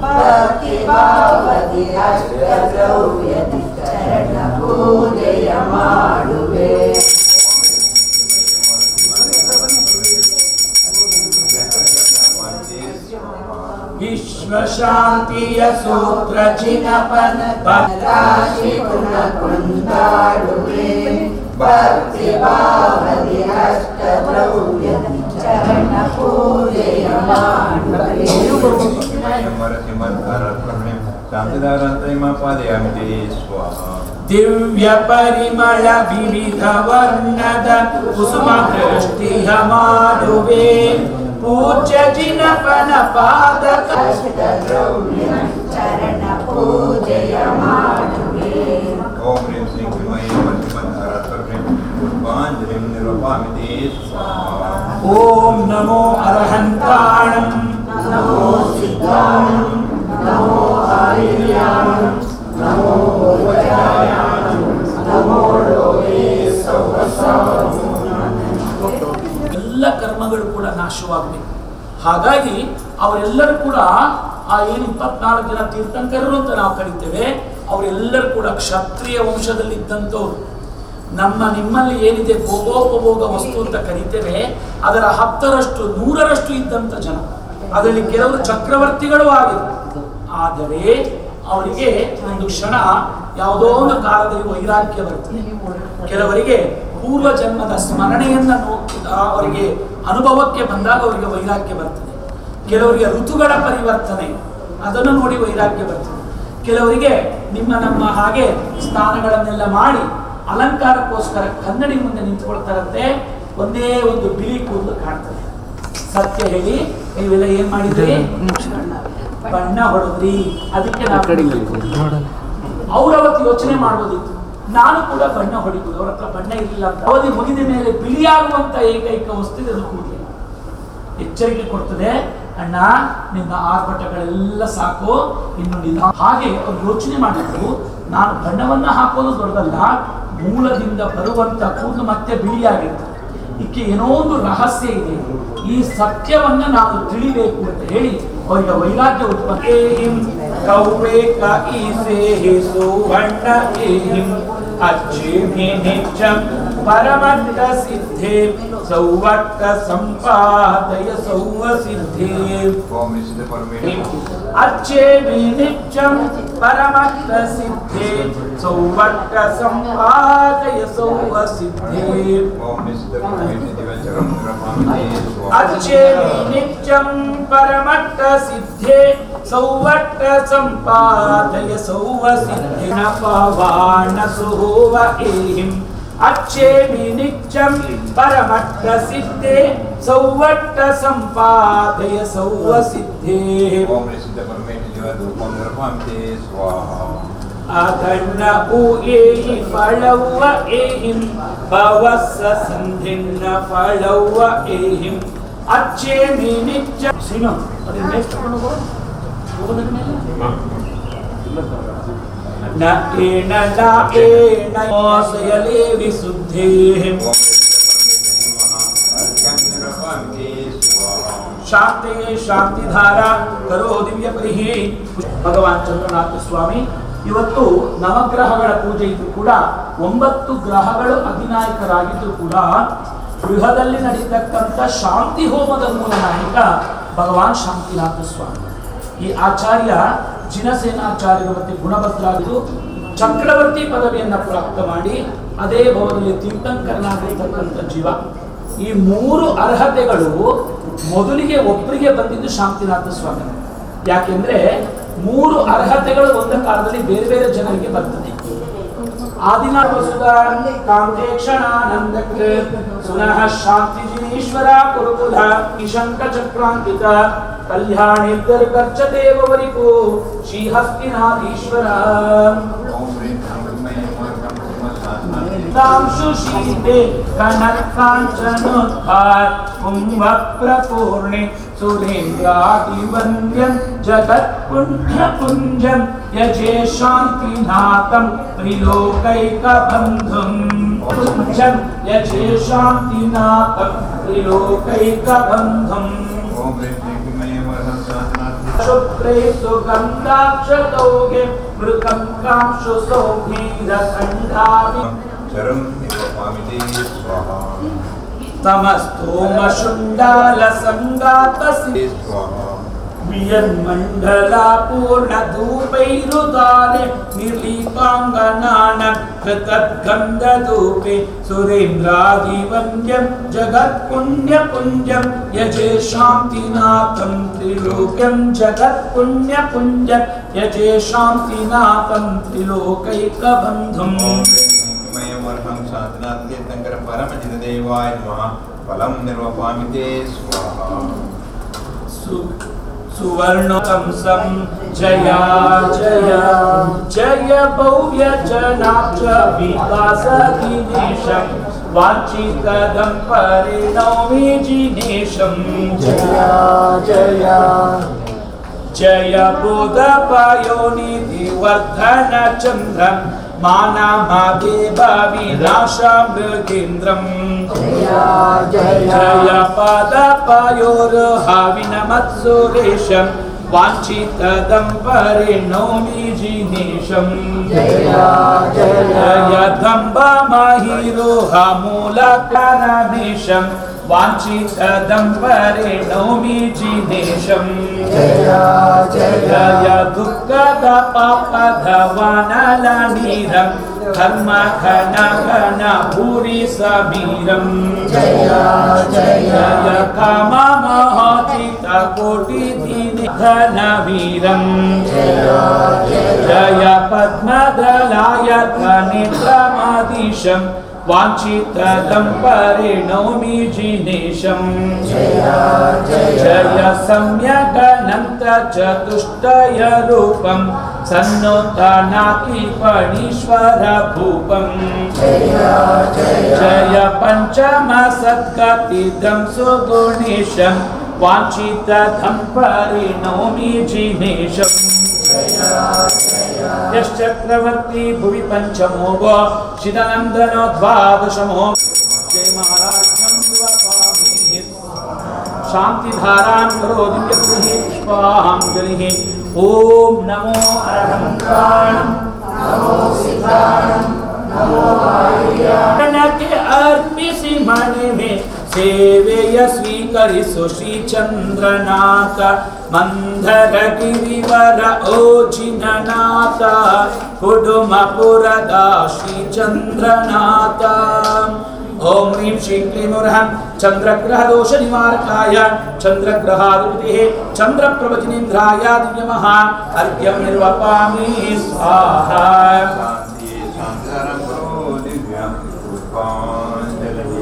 ಭಕ್ತಿ ಭಾವದಿ ಅಷ್ಟದ್ರವ್ಯದಿ ಚರಣ ಪೂಜೆಯ ಮಾಡುವೆ. ವಿಶ್ವ ಶಾಂತಿಯ ಸೂತ್ರ ಚಿನಪನ ರಾಶಿ ಗುಣ ಕೊಂಡಾಡುವೆ ಭಕ್ತಿ ಭಾವದಿ ಅಷ್ಟದ್ರವ್ಯದಿ ಚರಣ ಪೂಜೆಯ ಮಾಡುವೆ. ದಿವ್ಯ ಪರಿಮಳ ವಿವಿಧ ವರ್ಣದ ಕುಸುಮ ದೃಷ್ಟಿಯ ಮಾಡುವೆ ಪೂಜ್ಯ ಜಿನಪನ ಪಾದ ಅಷ್ಟದ್ರವ್ಯ ಚರಣ ಪೂಜೆಯ ಮಾಡುವೆ. ಓಂ ಹ್ರೀಂ ಶ್ರೀಂ ಕ್ರೀಮೈ ಪಂಚಮಂತರತ್ವರ್ಹ್ರೀಂ ಪುಷ್ಪಾಂಜಲಿಂ ನಿರೂಪಾಮಿತಿ ಸ್ವಾಹಾ. ಓಂ ನಮೋ ಅರ್ಹಂತಾಣಂ ನಮೋ ಸಿದ್ಧಾಣಂ ನಮೋ ಆರ್ಯಾಣಂ ನಮೋ ವಜ್ರಾಯಾಣಂ ನಮೋ ಲೋಹೇ ಸೌವಸಾಂ. ಎಲ್ಲ ಕರ್ಮಗಳು ಕೂಡ ನಾಶವಾಗಬೇಕು. ಹಾಗಾಗಿ ಅವರೆಲ್ಲರೂ ಕೂಡ ಆ ಏನು 24 ಜನ ತೀರ್ಥಂಕರರು ಅಂತ ನಾವು ಕರಿತೇವೆ, ಅವರೆಲ್ಲರೂ ಕೂಡ ಕ್ಷತ್ರಿಯ ವಂಶದಲ್ಲಿ ಇದ್ದಂಥವ್ರು. ನಿಮ್ಮಲ್ಲಿ ಏನಿದೆ ಭೋಗೋಪಭೋಗ ವಸ್ತು ಅಂತ ಕರಿತೇವೆ, ಅದರ 10ರಷ್ಟು 100ರಷ್ಟು ಇದ್ದಂಥ ಜನ. ಅದರಲ್ಲಿ ಕೆಲವರು ಚಕ್ರವರ್ತಿಗಳು ಆಗಿದ್ರು. ಆದರೆ ಅವರಿಗೆ ಒಂದು ಕ್ಷಣ ಯಾವುದೋ ಒಂದು ಕಾಲದಲ್ಲಿ ವೈರಾಗ್ಯ ಬರ್ತದೆ. ಕೆಲವರಿಗೆ ಪೂರ್ವ ಜನ್ಮದ ಸ್ಮರಣೆಯನ್ನು ಅವರಿಗೆ ಅನುಭವಕ್ಕೆ ಬಂದಾಗ ಅವರಿಗೆ ವೈರಾಗ್ಯ ಬರ್ತದೆ. ಕೆಲವರಿಗೆ ಋತುಗಳ ಪರಿವರ್ತನೆ ಅದನ್ನು ನೋಡಿ ವೈರಾಗ್ಯ ಬರ್ತದೆ. ಕೆಲವರಿಗೆ ನಮ್ಮ ಹಾಗೆ ಸ್ನಾನಗಳನ್ನೆಲ್ಲ ಮಾಡಿ ಅಲಂಕಾರಕ್ಕೋಸ್ಕರ ಕನ್ನಡಿ ಮುಂದೆ ನಿಂತ್ಕೊಳ್ತಾರಂತೆ. ಒಂದೇ ಒಂದು ಬಿಳಿ ಕೂದಲು ಕಾಣ್ತದೆ. ಸತ್ಯ ಹೇಳಿ, ನೀವೆಲ್ಲ ಏನ್ ಮಾಡಿದ್ರಿ? ಬಣ್ಣ ಹೊಡೆದ್ರಿ. ಅದಕ್ಕೆ ಅವರವತ್ತು ಯೋಚನೆ ಮಾಡೋದಿತ್ತು, ನಾನು ಕೂಡ ಬಣ್ಣ ಹೊಡಿಬೋದು. ಅವ್ರ ಹತ್ರ ಬಣ್ಣ ಇರಲಿಲ್ಲ ಅಂತ. ಅವಧಿ ಮುಗಿದ ಮೇಲೆ ಬಿಳಿಯಾಗುವಂತ ಏಕೈಕ ವಸ್ತು ಅದು ಕೂದಲು. ಎಚ್ಚರಿಕೆ ಕೊಡ್ತದೆ, ಅಣ್ಣ ನಿನ್ನ ಆರ್ಭಟಗಳೆಲ್ಲ ಸಾಕು, ಇನ್ನು ನಿಧಾನ. ಹಾಗೆ ಅವ್ರು ಯೋಚನೆ ಮಾಡಿದ್ರು, ನಾನು ಬಣ್ಣವನ್ನ ಹಾಕೋದು ದೊಡ್ಡದಲ್ಲ, ಮೂಲದಿಂದ ಬರುವಂತ ಕೂದಲು ಮತ್ತೆ ಬಿಳಿಯಾಗಿರ್ತದೆ. ಇದಕ್ಕೆ ಏನೋ ಒಂದು ರಹಸ್ಯ ಇದೆ, ಈ ಸತ್ಯವನ್ನ ನಾವು ತಿಳಿಬೇಕು ಅಂತ ಹೇಳಿ ಅವರಿಗೆ ವೈರಾಗ್ಯ ಉತ್ಪತ್ತಿ. ಕೌವೇಕ ಈಸೆ ಸುವರ್ಣ ಏಹಿಂ ಅಚ್ಚೇಮಿ ನಿತ್ಯಂ ಪರಮಟ್ಟ ಸಿದ್ಧೇ ಸೌವಟ್ಟ ಸಂಪಾದಯ ಸೌವ ಸಿದ್ಧೇ. ಓಂ ನಿಶ್ಚಿತ ಪರಮೇಶ್ವರ ಅಚ್ಚೇಮಿ ನಿತ್ಯಂ ಪರಮಟ್ಟ ಸಿದ್ಧೇ ಸೌವಟ್ಟ ಸಂಪಾದಯ ಸೌವ ಸಿದ್ಧೇ. ಓಂ ನಿಶ್ಚಿತ ಪರಮೇಶ್ವರ ದಿವ್ಯಚರಂ ನಿರೂಪಾಮಿತಿ ಸ್ವಾಹಾ. ಅಚ್ಚೇಮಿ ನಿತ್ಯಂ ಪರಮಟ್ಟ ಸಿದ್ಧೇ ಸೌವಟ್ಟ ಸಂಪಾದಯ ಸೌವ ಸಿದ್ಧೇ. ಪವಾನ ಸುಹುವ ಏಹಿಂ ಅಚ್ಚೇಮಿ ನಿತ್ಯಂ ಪರಮಟ್ಟ ಸಿದ್ಧೇ ಸೌವಟ್ಟ ಸಂಪಾದಯ ಸೌವ ಸಿದ್ಧೇ. ಓಂ ನಿಶ್ಚಿತ ಪರಮೇಶ್ವರ ದಿವ್ಯಧೂಪಂ ನಿರೂಪಾಮಿತಿ ಸ್ವಾಹಾ. ಅಧರ್ಣ ಉ ಏಹಿ ಫಳವ್ವ ಏಹಿಂ ಭವಸ್ಸ ಸಂಧಿನ್ನ ಫಳವ್ವ ಏಹಿಂ ಅಚ್ಚೇಮಿ ನಿತ್ಯ. ಸೀನು ಅದನ್ನ ಮೇಲೆ ತಗೊಂಡು ಹೋಗೋದ್ರ ಮೇಲೆ ನ ಏಣ ನ ಏಣ ಮೋಸಯಲೇ ವಿಸುದ್ಧೇ. ಓಂ ನಿಶ್ಚಿತ ಪರಮೇಶ್ವರ ನಿರೂಪಾಮಿತಿ ಸ್ವಾಹಾ. ಶಾಂತಿ ಶಾಂತಿಧಾರ ಕರೋ ದಿವ್ಯ ಪರಿಹಿ. ಭಗವಾನ್ ಚಂದ್ರನಾಥ ಸ್ವಾಮಿ ಇವತ್ತು ನವಗ್ರಹಗಳ ಪೂಜೆ ಇದ್ದು ಕೂಡ 9 ಗ್ರಹಗಳು ಅಧಿನಾಯಕರಾಗಿದ್ದು ಕೂಡ ಗೃಹದಲ್ಲಿ ನಡೀತಕ್ಕಂಥ ಶಾಂತಿ ಹೋಮದ ಮೂಲ ನಾಯಕ ಭಗವಾನ್ ಶಾಂತಿನಾಥ ಸ್ವಾಮಿ. ಈ ಆಚಾರ್ಯ ಜಿನಸೇನಾಚಾರ್ಯರು ಮತ್ತು ಗುಣಭದ್ರಾದಿಗಳು ಚಕ್ರವರ್ತಿ ಪದವಿಯನ್ನು ಪ್ರಾಪ್ತ ಮಾಡಿ ಅದೇ ಭವನದಲ್ಲಿ ತೀರ್ಥಂಕರನಾಗಿರ್ತಕ್ಕಂಥ ಜೀವ. ಈ 3 ಅರ್ಹತೆಗಳು ಮೊದಲಿಗೆ ಒಬ್ಬರಿಗೆ ಬಂದಿದ್ದು ಶಾಂತಿನಾಥ ಸ್ವಾಮಿ. ಯಾಕೆಂದ್ರೆ 3 ಅರ್ಹತೆಗಳು ಒಂದು ಕಾಲದಲ್ಲಿ ಬೇರೆ ಬೇರೆ ಜನರಿಗೆ ಬರ್ತದೆ. ಆದಿನ ವಸುಧ ಕಾಂತೇಕ್ಷಣಾನಂದಕ್ಕೆ ಸುನಃ ಶಾಂತಿಜಿನೀಶ್ವರ ಕುರುಕುಲ ನಿಶಂಕ ಚಕ್ರಾಂಕಿತ ಕಲ್ಯಾಣಿರ್ಗರ್ಚ ದೇವವರಿಗೂ ಶ್ರೀಹಸ್ತಿನಾಧೀಶ್ವರ. ಓಂ ಹ್ರೀಂ ಕ್ರೀಮೈ ಪಂಚಮಂತರತ್ವರ್ಹ್ರೀಂ ತಾಂಶು ಶೀತೆ ಕನಕಾಂಚನೋತ್ಪಾತ್ ಕುಂಭ ಪ್ರಪೂರ್ಣೆ ಸುರೇಂದ್ರಾದಿವಂದ್ಯಂ ಜಗತ್ ಪುಣ್ಯ ಪುಂಜಂ ಯಜೇ ಶಾಂತಿನಾಥಂ ತ್ರಿಲೋಕೈಕ ಬಂಧುಂ. प्रपञ्चं यजेशान्तिनाथं त्रिलोकैकबन्धुम् ओम ह्रीं शुक्रे सुगन्धाक्षतौगे मृगं कांशु सौभीरखण्डामि शरं निवपामिते स्वाहा तमस्तोमशुण्डालसङ्गातसि स्वाहा वियन्मण्डला पूर्णधूपैरुदारे निर्लीपाङ्गनानं कृतद्गन्धधूपे सुरेन्द्रादिवन्द्यं जगत्पुण्यपुञ्जं यजे शान्तिनाथं त्रिलोक्यं जगत्पुण्यपुञ्जं यजे शान्तिनाथं त्रिलोकैकबन्धुम् मयमर्हं शान्तनाथ तीर्थंकर परमजितदेवाय नमः फलं निर्वपामिते स्वाहा सुवर्णकंसं जया जया जय भव्यजनाब्ज विकासदिनेशं वाञ्छितदं परिणौमि जिनेशं जया जया जय बोधपयोनिधिवर्धनचन्द्रं मानामदेवविनाशमृगेन्द्रम् जय पादपयोर्हाविनमत्सुरेशं वाञ्छितदं परिणौमि जिनेशं जय दम्बमहिरोहमूलकरमेशं वाञ्छितदं परिणौमि जिनेशं जय दुःखदपापधवानलनीरं धर्मघन भूरि समीरं जय काममोचितकोटिदिघनवीरं जय पद्मदलायतनेत्रमधीशं वाञ्छितदं परिणौमि जिनेशं जय सम्यगनन्तचतुष्टयरूपं सन्नोतनाकिपणीश्वरभूपं जय पञ्चमसद्गतिदं सुगुणेशं वाञ्छितदं परिणौमि जिनेशं यश्चक्रवर्ती भुवि पंचमो वो शिदानन्दनो द्वादशमो जय महाराज्यं वपामि शान्तिधारां करोति यद्विहि स्वाहाञ्जलिः ॐ नमो अरहन्ताणं नमो सिद्धाणं नमो आर्याणके अर्पिसि मणि में सेवेय स्वीकरिसु श्रीचन्द्रनाथ मंधर गिरिवर ओजिननाथ कुडुमपुरदा श्रीचन्द्रनाथ ओम ह्रीं श्रीं क्लीं ऊर्हं चंद्रग्रह दोष निवारकाय चंद्रग्रहाधिपतिः चंद्रप्रवचनेन्द्राय दिव्यमः अर्घ्यं निर्वपामि स्वाहा शांति शांतिधारं करो दिव्यं पुष्पाञ्जलिः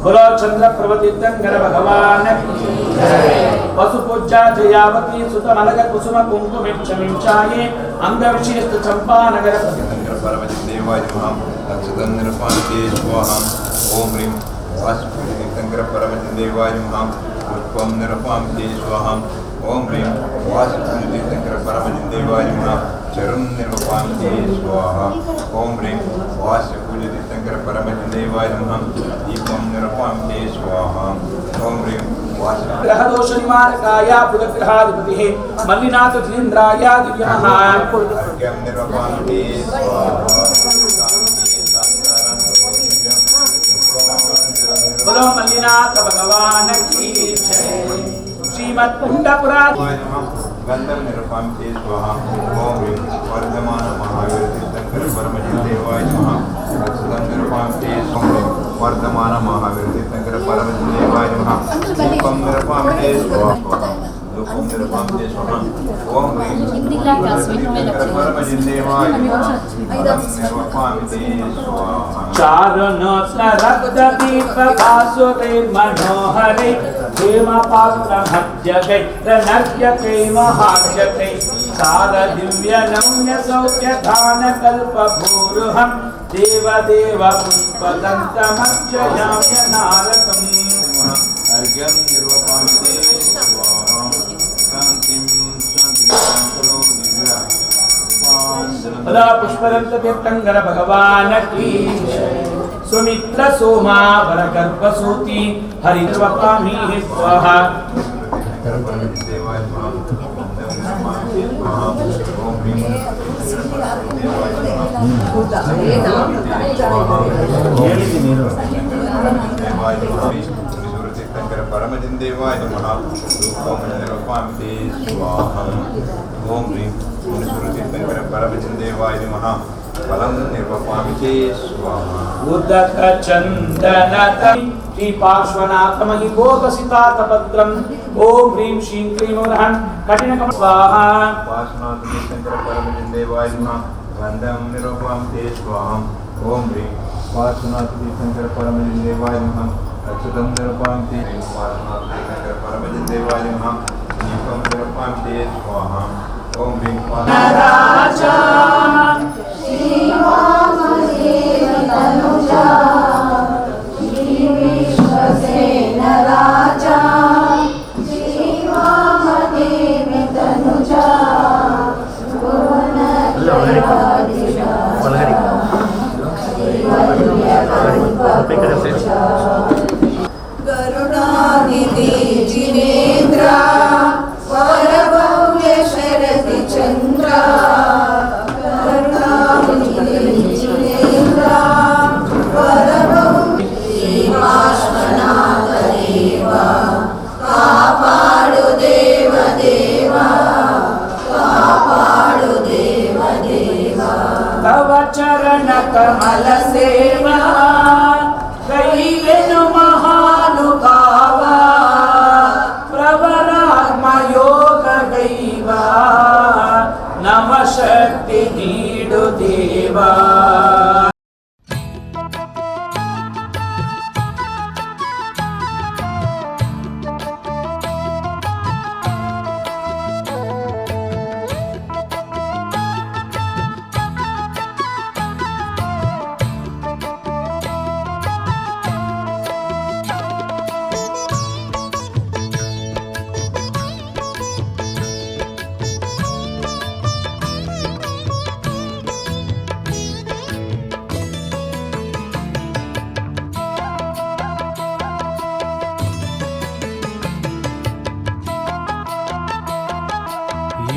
बोलो चंद्रप्रवतीर्थंकर भगवान की जय वसुपूज्या जयावती सुतमलग कुसुम कुंकुमिच्छमिच्छाये अंगविशीस्त चंपानगर तीर्थंकर परमजितदेवाय नमः अच्युतं निरपामिते स्वाहा ओम ह्रीं वासुदेवाय तीर्थंकर परमजितदेवाय नमः पुष्पं निरपामिते स्वाहा ओम ह्रीं वासुदेवाय तीर्थंकर परमजितदेवाय नमः चरुं निरपामिते स्वाहा ओम ह्रीं वासुदेवाय तीर्थंकर परमजितदेवाय नमः दीपं निरपामिते स्वाहा ओम ह्रीं ग्रह दोष निवारकाय बुधग्रहाधिपतिः मल्लिनाथ जिनेन्द्राय दिव्यमः अर्घ्यं निरपामिते स्वाहा बोलो मल्लिनाथ भगवान की जय श्रीमत् कुंडपुरा गंधं निरपामिते स्वाहा ओम ह्रीं वर्धमान महावीर तीर्थंकर परमजितदेवाय नमः अच्युतं निरपामिते स्वाहा वर्धमान महावीर तीर्थंकर परमजितदेवाय नमः दीपं निरपामिते स्वाहा धूपं निरपामिते स्वाहा ओम ह्रीं तीर्थंकर परमजितदेवाय नमः फलं निरपामिते स्वाहा चारुणोत्तरक्तदीप भासुरे मनोहरे हेमपात्रमध्यगे नर्यते महार्यते सारदिव्यनम्य सौख्यधानकल्पभूरुहं देवदेव पुष्पदन्तमर्चयाम्य नारकम् अर्घ्यं निर्वपामिते स्वाहा शान्तिं शान्तिं करो दिव्या भला पुष्पदंत तीर्थंकर भगवान की जय सुमित्र सोमा वरगर्भ सूति हरिद्रवपामि स्वाहा परमजनदेवाय नमः रूपमनिर्वापि स्वाहा ओम ह्रीं सुरतीर्थंकर परमजनदेवाय नमः फलं निर्वपामि स्वाहा उदक चंदनतम श्री पार्श्वनाथमहि भोगसितातपत्रम् ओम ह्रीं श्रीं क्लीं वरहं कठिनकम स्वाहा पार्श्वनाथतीर्थंकर परमजनदेवाय नमः फलं निर्वपामि स्वाहा ओम ह्रीं पार्श्वनाथतीर्थंकर परमजनदेवाय नमः अच्युतं निरूपान्ति पार्श्वनाथतीर्थंकर परमजनदेवाय नमः दीपं निरूपान्ति स्वाहा ओम ह्रीं राजा करुणानिधि जिनेन्द्र वरभव्य शरदि चंद्र करुणानिधि जिनेन्द्र वरभव्य पार्श्वनाथ देव कापाडु देव देव कापाडु देव देव तव चरण कमल सेवा कैवेनु महानुभाव प्रवरात्म योग दैवा नम शक्ति नीडु देवा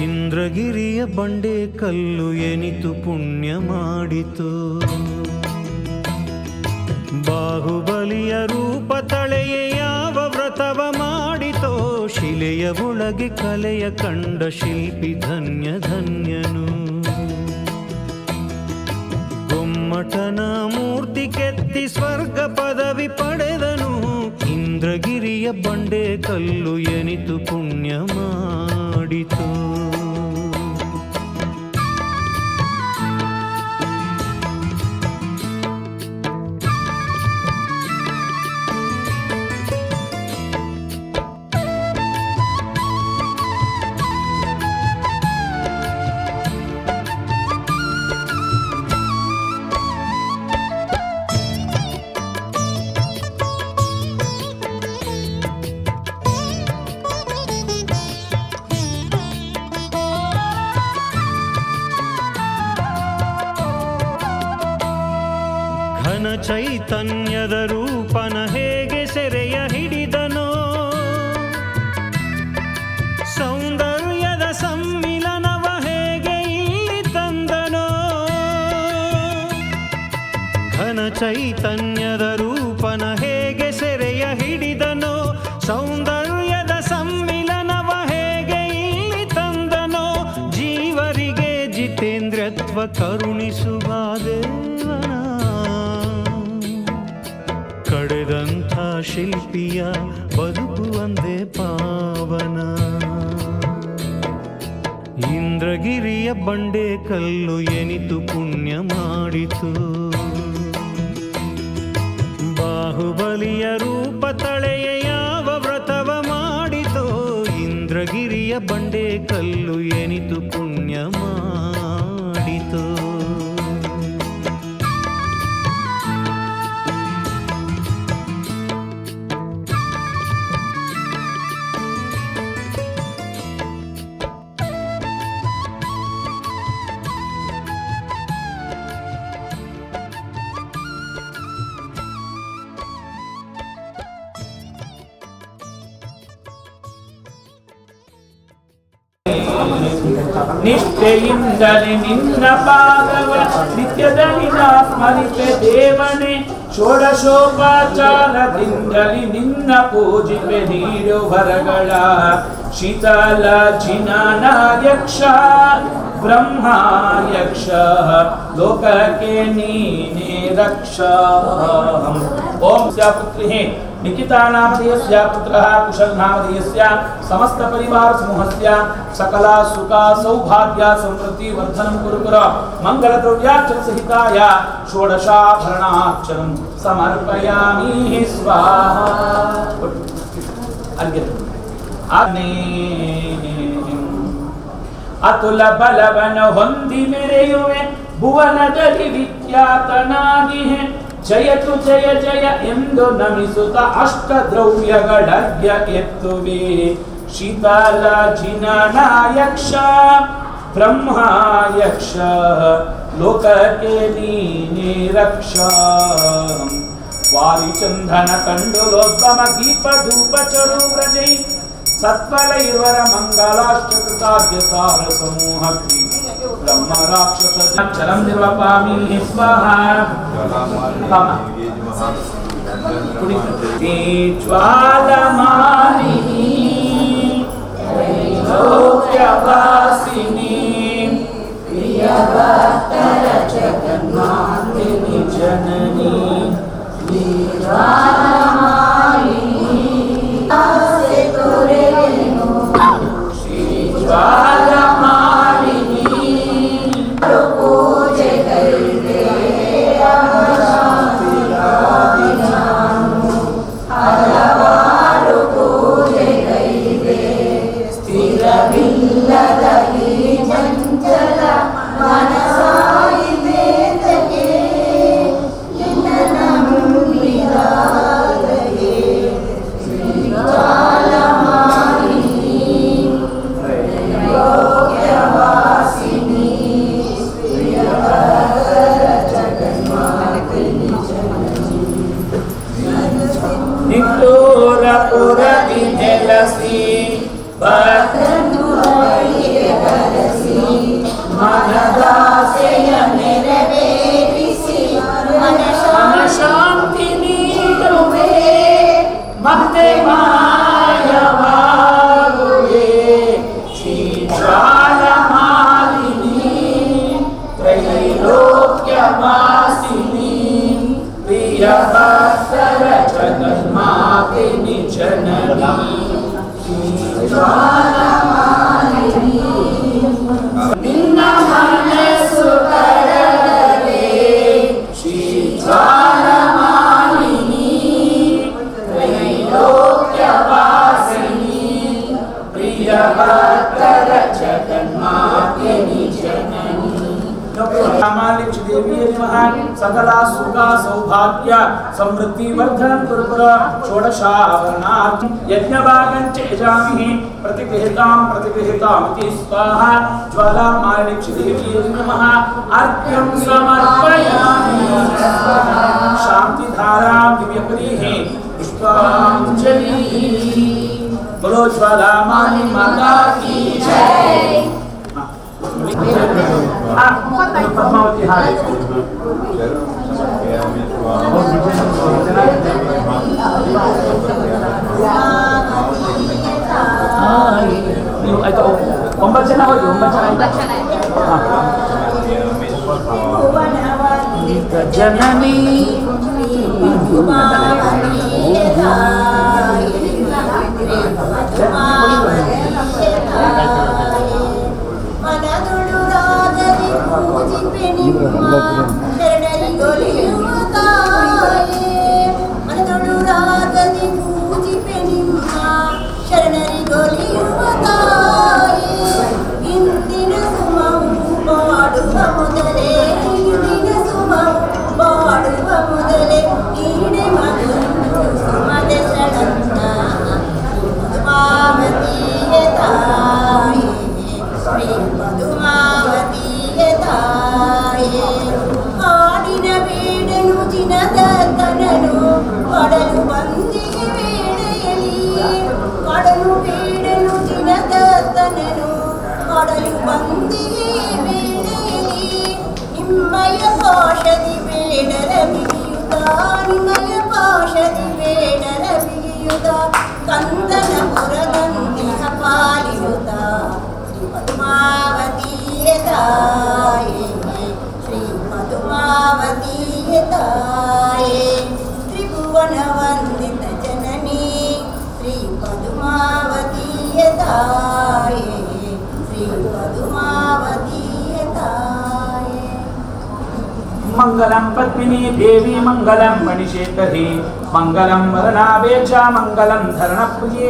ಇಂದ್ರಗಿರಿಯ ಬಂಡೆ ಕಲ್ಲು ಎನಿತು ಪುಣ್ಯ ಮಾಡಿತು ಬಾಹುಬಲಿಯ ರೂಪ ತಳೆಯೇ ಯಾವ ವ್ರತವ ಮಾಡಿತೋ ಶಿಲೆಯ ಒಳಗೆ ಕಲೆಯ ಕಂಡ ಶಿಲ್ಪಿ ಧನ್ಯ ಧನ್ಯನು ಗೊಮ್ಮಟನ ಮೂರ್ತಿ ಕೆತ್ತಿ ಸ್ವರ್ಗ ಪದವಿ ಪಡೆದನು ಇಂದ್ರಗಿರಿಯ ಬಂಡೆ ಕಲ್ಲು ಎನಿತು ಪುಣ್ಯ ಮಾಡಿತು ಘನ ಚೈತನ್ಯದ ರೂಪನ ಹೇಗೆ ಸೆರೆಯ ಹಿಡಿದನೋ ಸೌಂದರ್ಯದ ಸಮ್ಮಿಲನವ ಹೇಗೆ ಇಲ್ಲಿ ತಂದನೋ ಘನ ಚೈತನ್ಯದ ರೂಪನ ಹೇಗೆ ಸೆರೆಯ ಹಿಡಿದನೋ ಸೌಂದರ್ಯದ ಸಮ್ಮಿಲನವ ಹೇಗೆ ಇಲ್ಲಿ ತಂದನೋ ಜೀವರಿಗೆ ಜಿತೇಂದ್ರತ್ವ ಕರುಣಿಸುವ ದೇವನ ಕಡೆದಂಥ ಶಿಲ್ಪಿಯ ಬದುಕು ಒಂದೇ ಪಾವನ ಇಂದ್ರಗಿರಿಯ ಬಂಡೆ ಕಲ್ಲು ಎನಿತು ಪುಣ್ಯ ಮಾಡಿತು ಬಾಹುಬಲಿಯ ರೂಪ ತಳೆಯ ಯಾವ ವ್ರತವ ಮಾಡಿತೋ ಇಂದ್ರಗಿರಿಯ ಬಂಡೆ ಕಲ್ಲು ಎನಿತು ಪುಣ್ಯ ಮಾಡಿತು ನಿಷ್ಠೆಯಿಂದಲೇ ನಿನ್ನ ಪಾದವ ನಿತ್ಯದಲ್ಲಿ ನಾ ಸ್ಮರಿಪೆ ದೇವನೇ. ಷೋಡಶೋಪಚಾರದಿಂದಲೇ ನಿನ್ನ ಪೂಜಿಪೆ ನೀಡು ವರಗಳ. ಶೀತಲ ಜಿನನಾಯಕ್ಷ ಬ್ರಹ್ಮಾಯಕ್ಷ ಲೋಕಕ್ಕೆ ನೀನೇ ರಕ್ಷ. ಓಂ ಸ್ಯಾಪುತ್ರಿಃ ನಿಖಿತಾ ನಾಮಧೇಯಸ್ಯ ಪುತ್ರಃ ಕುಶಲ್ ನಾಮಧೇಯಸ್ಯ ಸಮಸ್ತ ಪರಿವಾರ ಸಮೂಹಸ್ಯ ಸಕಲ ಸುಖ ಸೌಭಾಗ್ಯ ಸಮೃದ್ಧಿ ವರ್ಧನಂ ಕುರು ಕುರು. ಮಂಗಲ ದ್ರವ್ಯಾರ್ಚನ ಸಹಿತಾಯ ಷೋಡಶಾಭರಣಾರ್ಚನಂ ಸಮರ್ಪಯಾಮಿ ಸ್ವಾಹಾ. ಅತುಲ ಬಲವನ ಹೊಂದಿ ಮೆರೆಯುವೆ ಭುವನದಲ್ಲಿ ವಿಖ್ಯಾತನಾಗಿ. ಜಯತು ಜಯ ಜಯ ಎಂದು ನಮಿಸುತ್ತ ಅಷ್ಟ ದ್ರವ್ಯಗಳರ್ಘ್ಯ ಎತ್ತುವೆ. ಶೀತಲ ಜಿನನಾಯಕ್ಷ ಬ್ರಹ್ಮಾಯಕ್ಷ ಲೋಕಕ್ಕೆ ನೀನೇ ರಕ್ಷ. ವಾರಿಚಂದನ ಕಂಡುಲೋದ್ಗಮ ದೀಪ ಧೂಪ ಚರು ವ್ರಜೈ ಸತ್ವಲ ಇವರ ಮಂಗಲಾಷ್ಟಕೃತಾರ್ಘ್ಯ ಸಾರ ಸಮೂಹ ಬ್ರಹ್ಮ ರಾಕ್ಷಸ ಚರಂ ನಿರ್ವಪಾಮಿ ಸ್ವಾಹಾ. ಜ್ವಾಲಮಾಲಿನಿ ಲೋಕ್ಯವಾಸಿನಿ ಪ್ರಿಯಭಕ್ತರ ಜಗನ್ಮಾತಿನಿ ಜನನಿ. ಮನಶಾಂತಿ ನೀಡುವೆ ಮತ್ತೆ ಮಾಯವಾಗುವೆ. ಶ್ರೀ ಜ್ವಾಲಮಾಲಿನಿ ತ್ರೈಲೋಕ್ಯವಾಸಿನಿ ಪ್ರಿಯ ಭಕ್ತರ ಜಗನ್ಮಾತಿನಿ ಜನನಿ. ನಿನ್ನ ಮನಸ್ಸು ಕರಗಲೇ ಶ್ರೀ ಜ್ವಾಲಮಾಲಿನಿ ತ್ರೈಲೋಕ್ಯವಾಸಿನಿ ಪ್ರಿಯ ಭಕ್ತರ ಜಗನ್ಮಾತಿನಿ ಜನನಿ. ರಾಮಾಲಕ್ಷ್ಮೀ ದೇವಿಯೇ ನಮಃ. ಸಕಲ ಸುಖ ಸೌಭಾಗ್ಯ ಸಮೃದ್ಧಿ ವರ್ಧನಂ ಕುರು ಕುರು. ಷೋಡಶಾಭರಣಾತ್ ಯಜ್ಞಭಾಗಂಚ ಯಜಾಮಿ ಪ್ರತಿಗೃಹೀತಾಮಿತಿ ಸ್ವಾಹಾ. ಜ್ವಾಲಾಮಾಲಿನಿ ದೇವಿಯೇ ನಮಃ. ಅರ್ಘ್ಯಂ ಸಮರ್ಪಯಾಮಿ. ಶಾಂತಿಧಾರಾಂ ದಿವ್ಯಪರೀಃ पुष्पांजलि। बोलो ज्वालामालिनी माता की जय। पद्मावती हाय ನೀವು ಆಯ್ತು 9 ಜನ ಹೋಗಿ 9 ಜನ ಜನನಿ ಹಾಡಲು ಬಂದಿರಿ ಬೇಡೇರಿ ನಿಮ್ಮಯ ಪಾಶದಿ ಬೇಡರ ಬಿಗಿಯುತ ನಿಮ್ಮಯ ಪಾಶದಿ ಬೇಡರ ಬಿಗಿಯುತ ಕಂದನ ಪುರದಂದಿಹ ಪಾಲಿಯುತ ಶ್ರೀ ಪದ್ಮಾವತಿಯ ತಾಯೇ ಶ್ರೀ ಪದ್ಮಾವತಿಯ ತಾಯೇ ತ್ರಿಭುವನ ವಂದಿತ ಜನನಿ ಶ್ರೀ ಪದ್ಮಾವತಿಯ ತಾಯೇ ಶ್ರೀ ಪದ್ಮಾವತಿಯ ತಾಯೇ ಮಂಗಲಂ ಪದ್ಮಿನಿ ದೇವಿ ಮಂಗಲಂ ಮಣಿಶೇಖರಿ ಮಂಗಲಂ ವರನಾಭೇಕ್ಷ ಮಂಗಲಂ ಧರಣಪ್ರಿಯೆ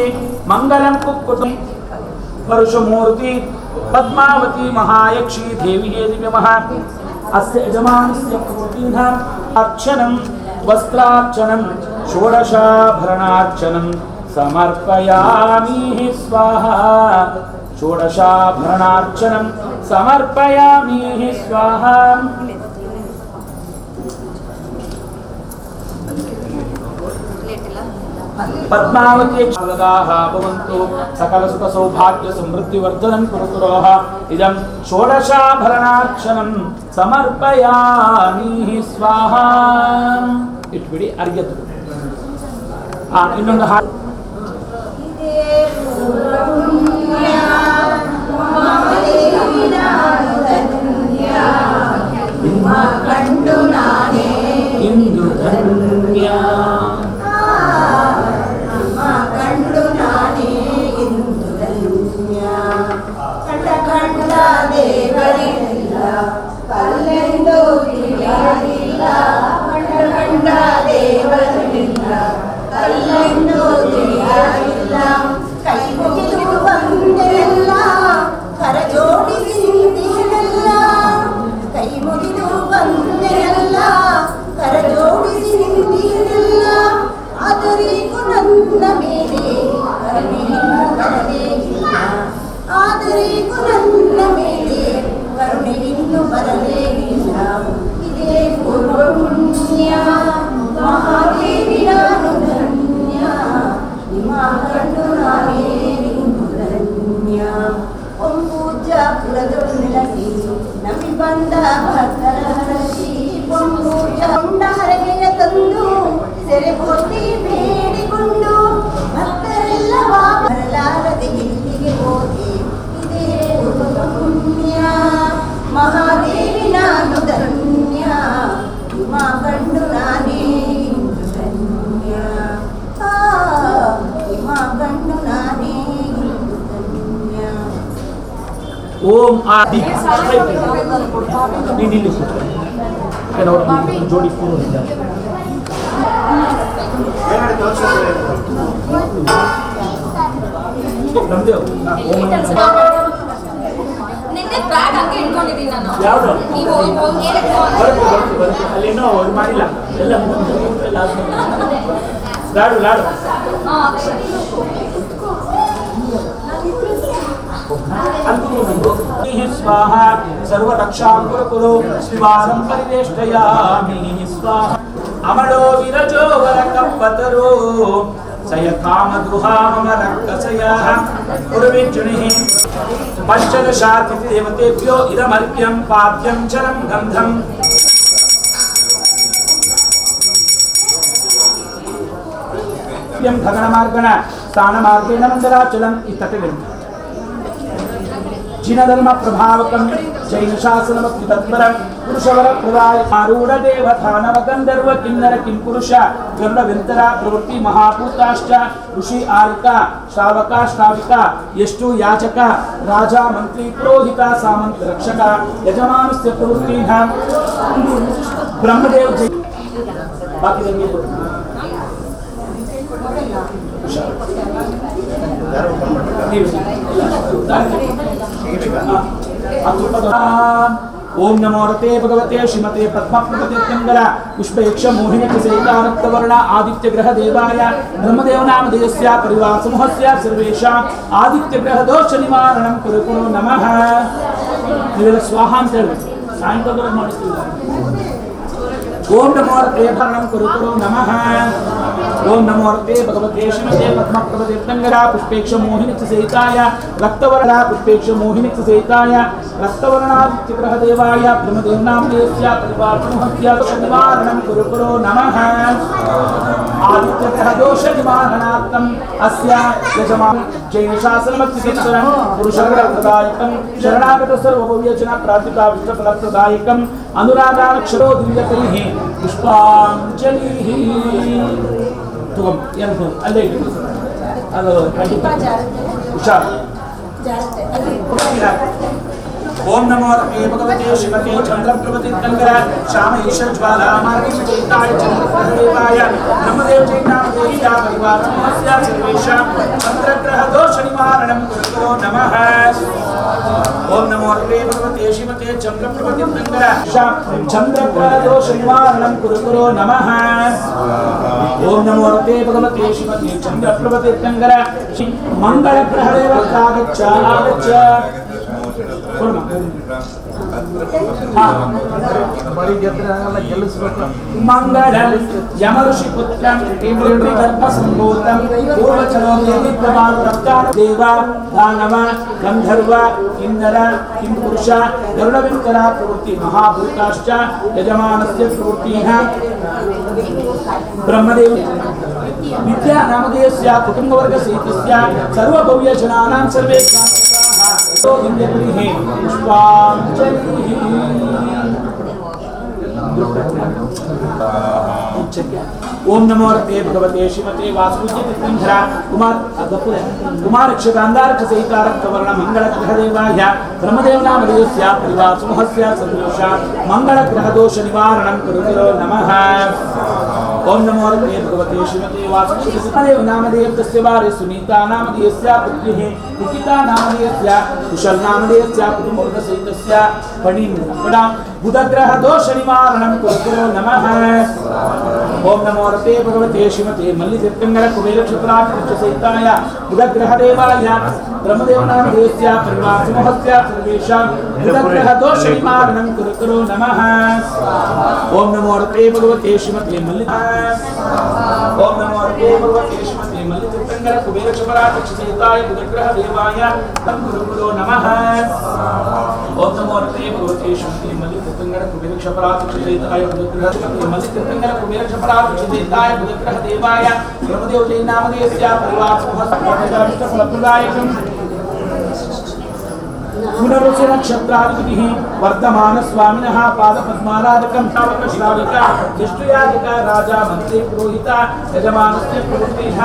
ಮಂಗಲಂ ಕುಕ್ಕುಟು ಪರುಷಮೂರ್ತಿ ಪದ್ಮಾವತಿ ಮಹಾಯಕ್ಷಿ ದೇವಿ ದಿವ್ಯಮಃ ಅಸ್ಯ ಯಜಮಾನಸ್ಯ ಮೂರ್ತೀನಾಂ ಅರ್ಚನಂ ವಸ್ತ್ರಾರ್ಚನಂ ಷೋಡಶಾಭರಣಾರ್ಚನಂ ಸಮರ್ಪಯಾಮಿ ಸ್ವಾಹಾ ಷೋಡಶಾಭರಣಾರ್ಚನಂ ಸಮರ್ಪಯಾಮಿ ಸ್ವಾಹಾ ಪದ್ಮಾವತಿ ಕ್ಷಾಲದಾಹ ಭವಂತು ಸಕಲ ಸುಖ ಸೌಭಾಗ್ಯ ಸಮೃದ್ಧಿ ವರ್ಧನಂ ಕುರುತುರೋಹ ಇದಂ ಷೋಡಶಾಭರಣಾರ್ಚನಂ ಸಮರ್ಪಯಾಮಿ ಸ್ವಾಹಾ ಇಟ್ಬಿಡಿ ಅರ್ಘ್ಯ ಇನ್ನೊಂದು ಹಾಡು ಕಂಡು ನಾನೇ ಇಂದು ಧನ್ಯ ಕಂಡು ನಾನೇ ಇಂದು ಧನ್ಯ ಕಂಡ ಕಂಡ ದೇವರಿಲ್ಲ ಕಲ್ಲೆಂದು ತಿಳಿಯಲಿಲ್ಲ ಕಂಡ ಕಂಡ ದೇವರಿಲ್ಲ ಕಲ್ಲೆಂದು ತಿಳಿಯಲಿಲ್ಲ ಕೈ ಮುಗಿದು ಬಂದೆಲ್ಲ ಕರ ಜೋಡಿಸಿ ನಿಂತಿರಲ್ಲ ಕೈ ಮುಗಿದು ಬಂದೆಲ್ಲ ಕರ ಜೋಡಿಸಿ ನಿಂತಿರಲ್ಲ ಆದರೀಗೂ ನನ್ನ ಮೇಲೆ ಕರುಣೆಯನ್ನು ಬರಲೇ ಇಲ್ಲ ಆದರೀಗೂ ನನ್ನ ಮೇಲೆ ಕರುಣೆಯನ್ನು ಬರಲೇ ಇಲ್ಲ ಇದೇ ಪೂರ್ವ ಪುಣ್ಯ ಮಹಾದೇವಿ ನಾನು ಧನ್ಯ ನಿಮ್ಮ ಕಂಡು ನಾನೇ ಇಂದು ಧನ್ಯ ಓಂ ಪೂಜ್ಯ ಕುಲದೊಳು ನೆಲೆಸಿ ನಂಬಿ ಬಂದ ಭಕ್ತರ ಹರಸಿ ಓಂ ಪೂಜ್ಯ ಕೊಂಡ ಹರಗೆಯ ತಂದು ಸೆರೆ ಪೂರ್ತಿ ಬೇಡಿಕೊಂಡು ಭಕ್ತರೆಲ್ಲವ ಬರಲಾರದೆ ಇಲ್ಲಿಗೆ ಹೋಗಿ ಇದೇ ಪೂರ್ವ ಪುಣ್ಯ ಮಹಾದೇವಿ ನಾನು ಧನ್ಯ ನಿಮ್ಮ ಕಂಡು ನಾನೇ ಇಂದು ಧನ್ಯ ನಿಮ್ಮ ಕಂಡು ನಾನೇ ಇಂದು ಧನ್ಯ ಓಂ ಆದಿ ನೀನು ಇಲ್ಲಿ ಕೆಲವರು ಜೋಡಿ ಕೂರಿದ್ದಾರೆ ನಮ್ದೇವ್ ನಿನ್ನೆ ಬ್ಯಾಗ್ ಹಂಗೆ ಇಟ್ಕೊಂಡಿದ್ದೀನಿ ನಾನು. ಯಾವ್ದು ನೀವು ಹೋಗಿ ಬರುತ್ತೆ ಅಲ್ಲಿ ಇನ್ನೂ ಇದು ಮಾಡಿಲ್ಲ ಎಲ್ಲ ಲಾಡು ಲಾಡು स्वाहा सर्वरक्षां कुरु शिवारं परिवेष्टयामि स्वाहा अमलो विरजो वरकपतरो सय कामदुहामरक्कसयः उर्विज्जुनिः पश्चदशाति देवतेभ्यो इदमर्घ्यं पाद्यं चरं गन्धम् यं भगणमार्गण स्थानमार्गेण मन्दराचलम् इत्तटिलिम् जिनधर्म प्रभावकं जैन शासनमपि तत्परं पुरुषवर प्रदाय आरूढ़ देवतानव गंधर्व किन्नर किंपुरुष गरुड़ विंतरा प्रवृत्ति महाभूताश्च ऋषि आर्का श्रावका श्राविका यष्टु याचक राजा मंत्री पुरोहित सामंत रक्षक यजमानस्य प्रवृत्तिः ब्रह्मदेव बाकी देंगे ओम नमो रते भगवते श्रीमते पद्मप्रभते कंगला पुष्पयक्ष मोहिनी सहितानक्तवर्ण आदित्य ग्रह देवाय ब्रह्मदेव नाम देयस्य परिवार समूहस्य सर्वेषां आदित्य ग्रह दोष निवारणं कुरु कुरु नमः निवेल स्वाहा ಅಂತ ಹೇಳಿ ಸಾಯಂಕಾಲ ಮಾಡಿಸ್ತೀವಿ ओम नमो रते भरणं कुरु कुरु नमः ओम नमो अर्थे भगवते श्रीमते पद्मप्रभतीर्थंकरा पुष्पेक्ष मोहिनी सहिताय रक्तवर्णा पुष्पेक्ष मोहिनी सहिताय रक्तवर्णादित्यग्रह देवाय ब्रह्मदेव नामदेवस्य परिवारसमूहस्य निवारणं कुरु नमः आदित्यग्रह दोष निवारणार्थम् अस्य यजमान जैन शासनमत्सितं पुरुषग्रहप्रदायकं शरणागत सर्वभव्यचन प्रातिका विष्णुफलप्रदायकं अनुरागानक्षरो दिव्यकैः पुष्पाञ्जलिः तुम ಏನು ಅಲ್ಲೇ ಇಡು ಅದು ಹುಷಾರ್ ओम नमो भगवते शिवते चंद्रप्रभतीर्थंकर श्याम ईश्वर ज्वाला मार्गीताय चंद्रदेवाय ब्रह्मदेव जैनामदेव्या परिवारस्य सर्वेषां चंद्रग्रह दोष निवारणं कुरु नमः ओम नमो भगवते शिवते चंद्रप्रभतीर्थंकर श्याम चंद्रग्रह दोष निवारणं कुरु नमः ओम नमो भगवते शिवते चंद्रप्रभतीर्थंकर मंगल ग्रह देवतागच्छ आगच्छ मंगल यमऋषि पुत्रं गर्भसंभूतं पूर्वचरोदेव देवा दानव गंधर्व किन्नर किंपुरुष गरुडविंकरा प्रवृत्ति महाभूताश्च यजमानस्य प्रवृत्तिः ब्रह्मदेव विद्या नामधेयस्य कुटुंबवर्गसहितस्य सर्वभव्यजनानां सर्वे ओम नमो भगवते श्रीमते वासुदेवतीर्थंकरा कुमार क्षगांधारक सहितारक्तवर्ण मंगल ग्रह देवाय ब्रह्मदेव नामधेयस्य परिवार समूहस्य सर्वेषां मंगल ग्रह दोष निवारणं कुरु नमः ओम नमो भगवते श्रीमते वासुदेव नामधेयस्य वारे सुनीता नामधेयस्य पुत्रिः निकिता नामधेयस्य कुशल नामधेयस्य कुटुंबवर्गसहितस्य पणिपणा बुधग्रह दोष निवारणं कुरु नमः ओम नमो भगवते श्रीमते मल्लितीर्थंकर कुबेर क्षत्राक्षसहिताय बुधग्रह देवाय ब्रह्मदेव नामधेयस्य परिवार समूहस्य सर्वेषां बुधग्रह दोष निवारणं कुरु नमः ओम नमो भगवते श्रीमते ओम नमो भगवते श्रीमते मल्लितीर्थंकर कुबेर क्षत्राक्षसहिताय बुधग्रह देवाय कुरु नमः ओम नमो भगवते श्रीमते मल्लितीर्थंकर कुबेर क्षत्राक्षसहिताय बुधग्रह मल्लितीर्थंकर कुबेर क्षत्राक्षसहिताय बुधग्रह देवाय ब्रह्मदेव जैनामदेवस्य परिवार समूहस्य फलप्रदायकं पुनरुच नक्षत्राधिपतिः वर्धमान स्वामिनः पादपद्माराधकं श्राविका दृष्टयाजिका राजा मंत्री पुरोहित यजमानस्य प्रवृत्तिः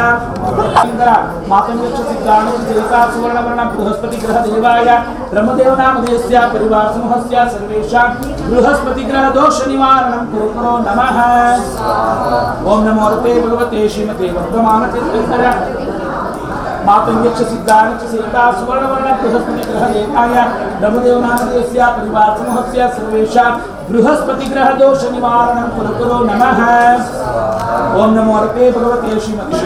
मातंगच्छसिद्धाणुदेवता सुवर्णवर्ण बृहस्पति ग्रह देवाय ब्रह्मदेव नामधेयस्य परिवार समूहस्य सर्वेषां बृहस्पति ग्रह दोष निवारणं कुरु नमः ओम नमो भगवते श्रीमते वर्धमान तीर्थंकर मातंगच्छ सिद्धांच सीता सुवर्णवर्ण बृहस्पति ग्रह देवाय ब्रह्मदेव नामधेयस्य परिवार समूहस्य सर्वेषां बृहस्पति ग्रह दोष निवारणं कुरु नमः ओम नमो भगवते श्रीमते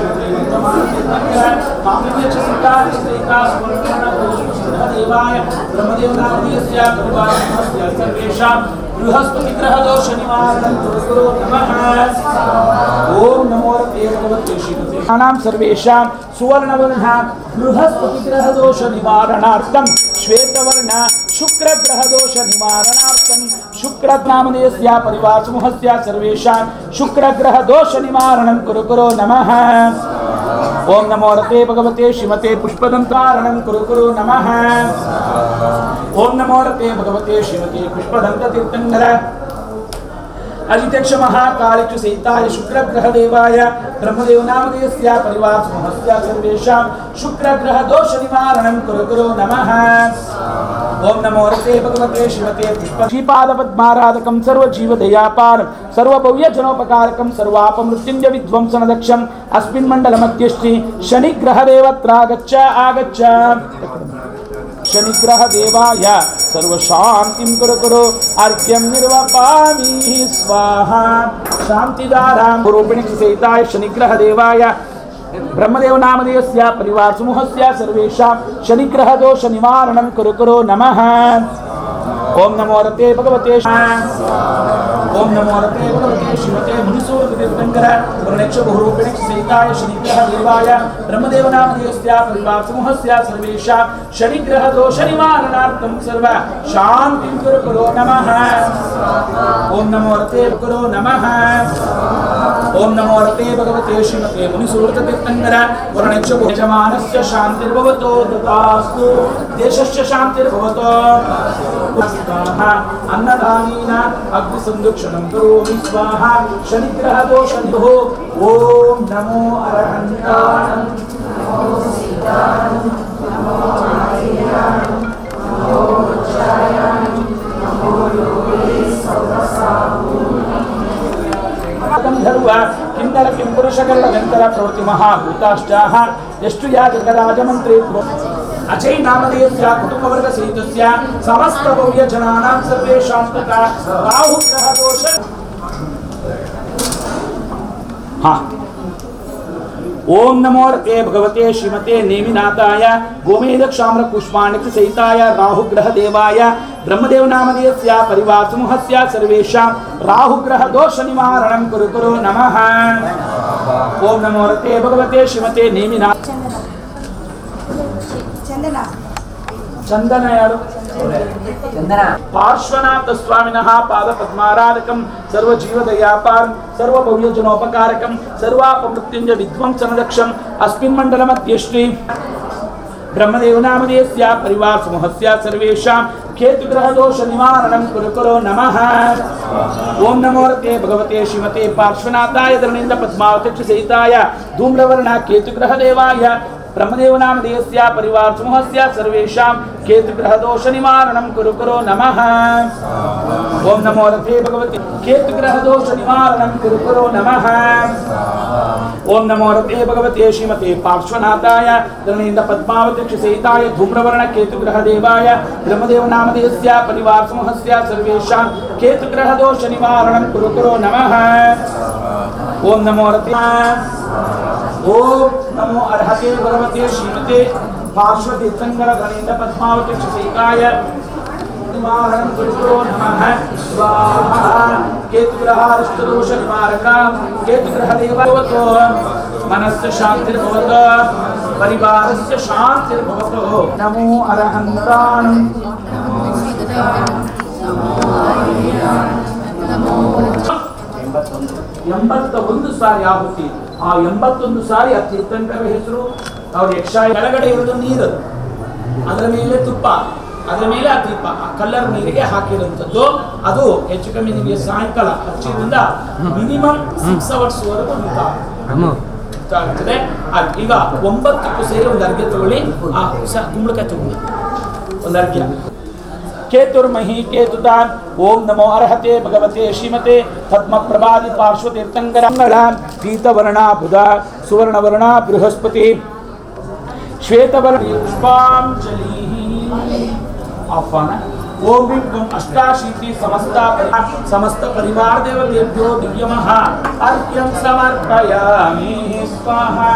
मातंगच्छ सिद्धांच सीता सुवर्णवर्ण बृहस्पति ग्रह देवाय ब्रह्मदेव नामधेयस्य परिवार समूहस्य सर्वेषां बृहस्पति ग्रह दोष निवारणं कुरु नमः ओम नमो भगवते श्रीमते नाम सर्वेषां सुवर्णवर्ण बृहस्पति ग्रह दोष निवारणार्थं श्वेतवर्ण शुक्र ग्रह दोष निवारणार्थं शुक्र नामधेयस्य परिवार समूहस्य सर्वेषां शुक्र ग्रह दोष निवारणं कुरु नमः ओम नमो भगवते श्रीमते पुष्पदंतारणं कुरु नमः ओम नमो भगवते श्रीमते पुष्पदंततीर्थंकर अजितेक्ष महाकालिक्ष सहिताय शुक्र ग्रह देवाय ब्रह्मदेव नामधेयस्य परिवार समूहस्य सर्वेषां शुक्र ग्रह दोष निवारणं कुरु नमः ओम नमो भगवते श्रीमते पुष्पश्रीपादपद्माराधकं सर्वजीवदयापारं सर्वभव्यजनोपकारकं सर्वापमृत्युञ्जय विध्वंसनदक्षम् अस्मिन् मण्डलमध्यष्टि शनिग्रहदेवत्रागच्छ आगच्छ शनिग्रह देवाय सर्वशांतिं कुरु अर्घ्यं निर्वपामि स्वाहा शांतिदारां रूपिणी सहिताय शनिग्रह देवाय ब्रह्मदेव नामधेयस्य परिवार समूहस्य सर्वेषां शनिग्रह दोष निवारणं कुरु नमः ओम नमो रते भगवते ओम नमो रते भगवते श्रीमते मुनिसूर्यतीर्थंकर वर्णक्षभूरूपिणे सहिताय शनिग्रह देवाय ब्रह्मदेव नामधेयस्य परिवार समूहस्य सर्वेषां शनिग्रह दोष निवारणार्थं सर्व शान्तिं कुरु नमः। ओम नमो रते कुरु नमः। ओम नमो रते भगवते श्रीमते मुनिसूर्यतीर्थंकर वर्णक्षभू यजमानस्य शान्तिर्भवतु तथास्तु देशस्य शान्तिर्भवतु। स्वाहा अन्नदानीना अग्निसंरक्षणं करोमि स्वाहा शनिग्रह दोषनिभो। ओम नमो अरहन्ताय नमो सीताय नमो आर्याय नमो वज्राय नमो योगे सर्वसाधुर्व किन्नर किंपुरुषकर्णगन्धर प्रवृत्ति महाभूताश्चाः यष्टु याजकराजमन्त्री अजय नामधेयस्य कुटुंबवर्ग सहितस्य समस्त भव्य जनानां सर्वेषां तथा राहु ग्रह दोष। हाँ ओम नमो रते भगवते श्रीमते नेमिनाथाय गोमेदक्षाम्र पुष्पाणि सहिताय राहुग्रह देवाय ब्रह्मदेव नामधेयस्य परिवार समूहस्य सर्वेषां राहुग्रह दोष निवारणं कुरु नमः। ओम नमो रते भगवते श्रीमते नेमिनाथ चंदन यार पार्श्वनाथ स्वामिनः पाद पद्माराधकं सर्व जीवदयापारं सर्व भव्यजनोपकारकं सर्वापमृत्युंज विध्वंसनदक्षं अस्मिन् मंडलमध्ये श्री ब्रह्मदेव नामधेयस्य परिवार समूहस्य सर्वेषां केतुग्रह दोष निवारणं कुरु नमः। ओम नमो रते भगवते श्रीमते पार्श्वनाथाय धरणेन्द्र पद्मावती सहिताय धूम्रवर्ण केतुग्रह देवाय ब्रह्मदेव नामधेयस्य परिवार समूहस्य सर्वेषां केतुग्रह दोष निवारणं कुरु नमः। ओम नमो रते भगवते केतुग्रह दोष निवारणं कुरु नमः। ओम नमो रते भगवते श्रीमते पार्श्वनाथाय धरणेन्द्र पद्मावती सहिताय धूम्रवर्ण केतुग्रह देवाय ब्रह्मदेव नामधेयस्य परिवार समूहस्य सर्वेषां केतुग्रह दोष निवारणं कुरु नमः। ओम नमो रते ओम नमो अर्हते भगवते श्रीमते पार्श्वतीर्थंकर धरणेन्द्र पद्मावती सहिताय निवारणं कुरु नमः। स्वाहा केतुग्रह अष्टदोष निवारकं केतुग्रह देवतो मनस्य शान्तिर्भवतु परिवारस्य शान्तिर्भवतु। नमो अरहन्ताय नमो आर्याय नमो 81 ಸಾರಿ ಆಹುತಿ ಆ 81 ಸಾರಿ ಆ ತೀರ್ಥಂಕರ ಹೆಸರು ಅವ್ರ ಯಕ್ಷ ಕೆಳಗಡೆ ಇರೋದು ನೀರು ಅದರ ಮೇಲೆ ತುಪ್ಪ ಅದರ ಮೇಲೆ ಆ ದೀಪ ಆ ಕಲ್ಲರ್ ನೀರಿಗೆ ಹಾಕಿರುವಂಥದ್ದು ಅದು ಹೆಚ್ಚು ಕಮ್ಮಿ ನಿಮಗೆ ಸಾಯಂಕಾಲ ಹಚ್ಚಿದ್ರಿಂದ ಮಿನಿಮಮ್ 6 ಅವರ್ಸ್ ವರೆಗೂ ಆಗ್ತದೆ. ಈಗ 9ಕ್ಕೂ ಸೇರಿ ಒಂದು ಅರ್ಘ್ಯ ತಗೊಳ್ಳಿ ಆ ಕುಂಬಳಕಾಯಿ ತಗೊಳ್ಳಿ ಒಂದು ಅರ್ಘ್ಯ केतुर्मही केतुदान। ओम नमो अर्हते भगवते श्रीमते पद्म प्रभादि पार्श्वतीर्थंकर पीतवर्णा बुधा सुवर्णवर्णा बृहस्पति श्वेतवर्ण पुष्पांजलि आह्वान। ओम विष्णु अष्टाशीति समस्त परिवार देवतेभ्यो दिव्यमः अर्घ्यं समर्पयामि स्वाहा।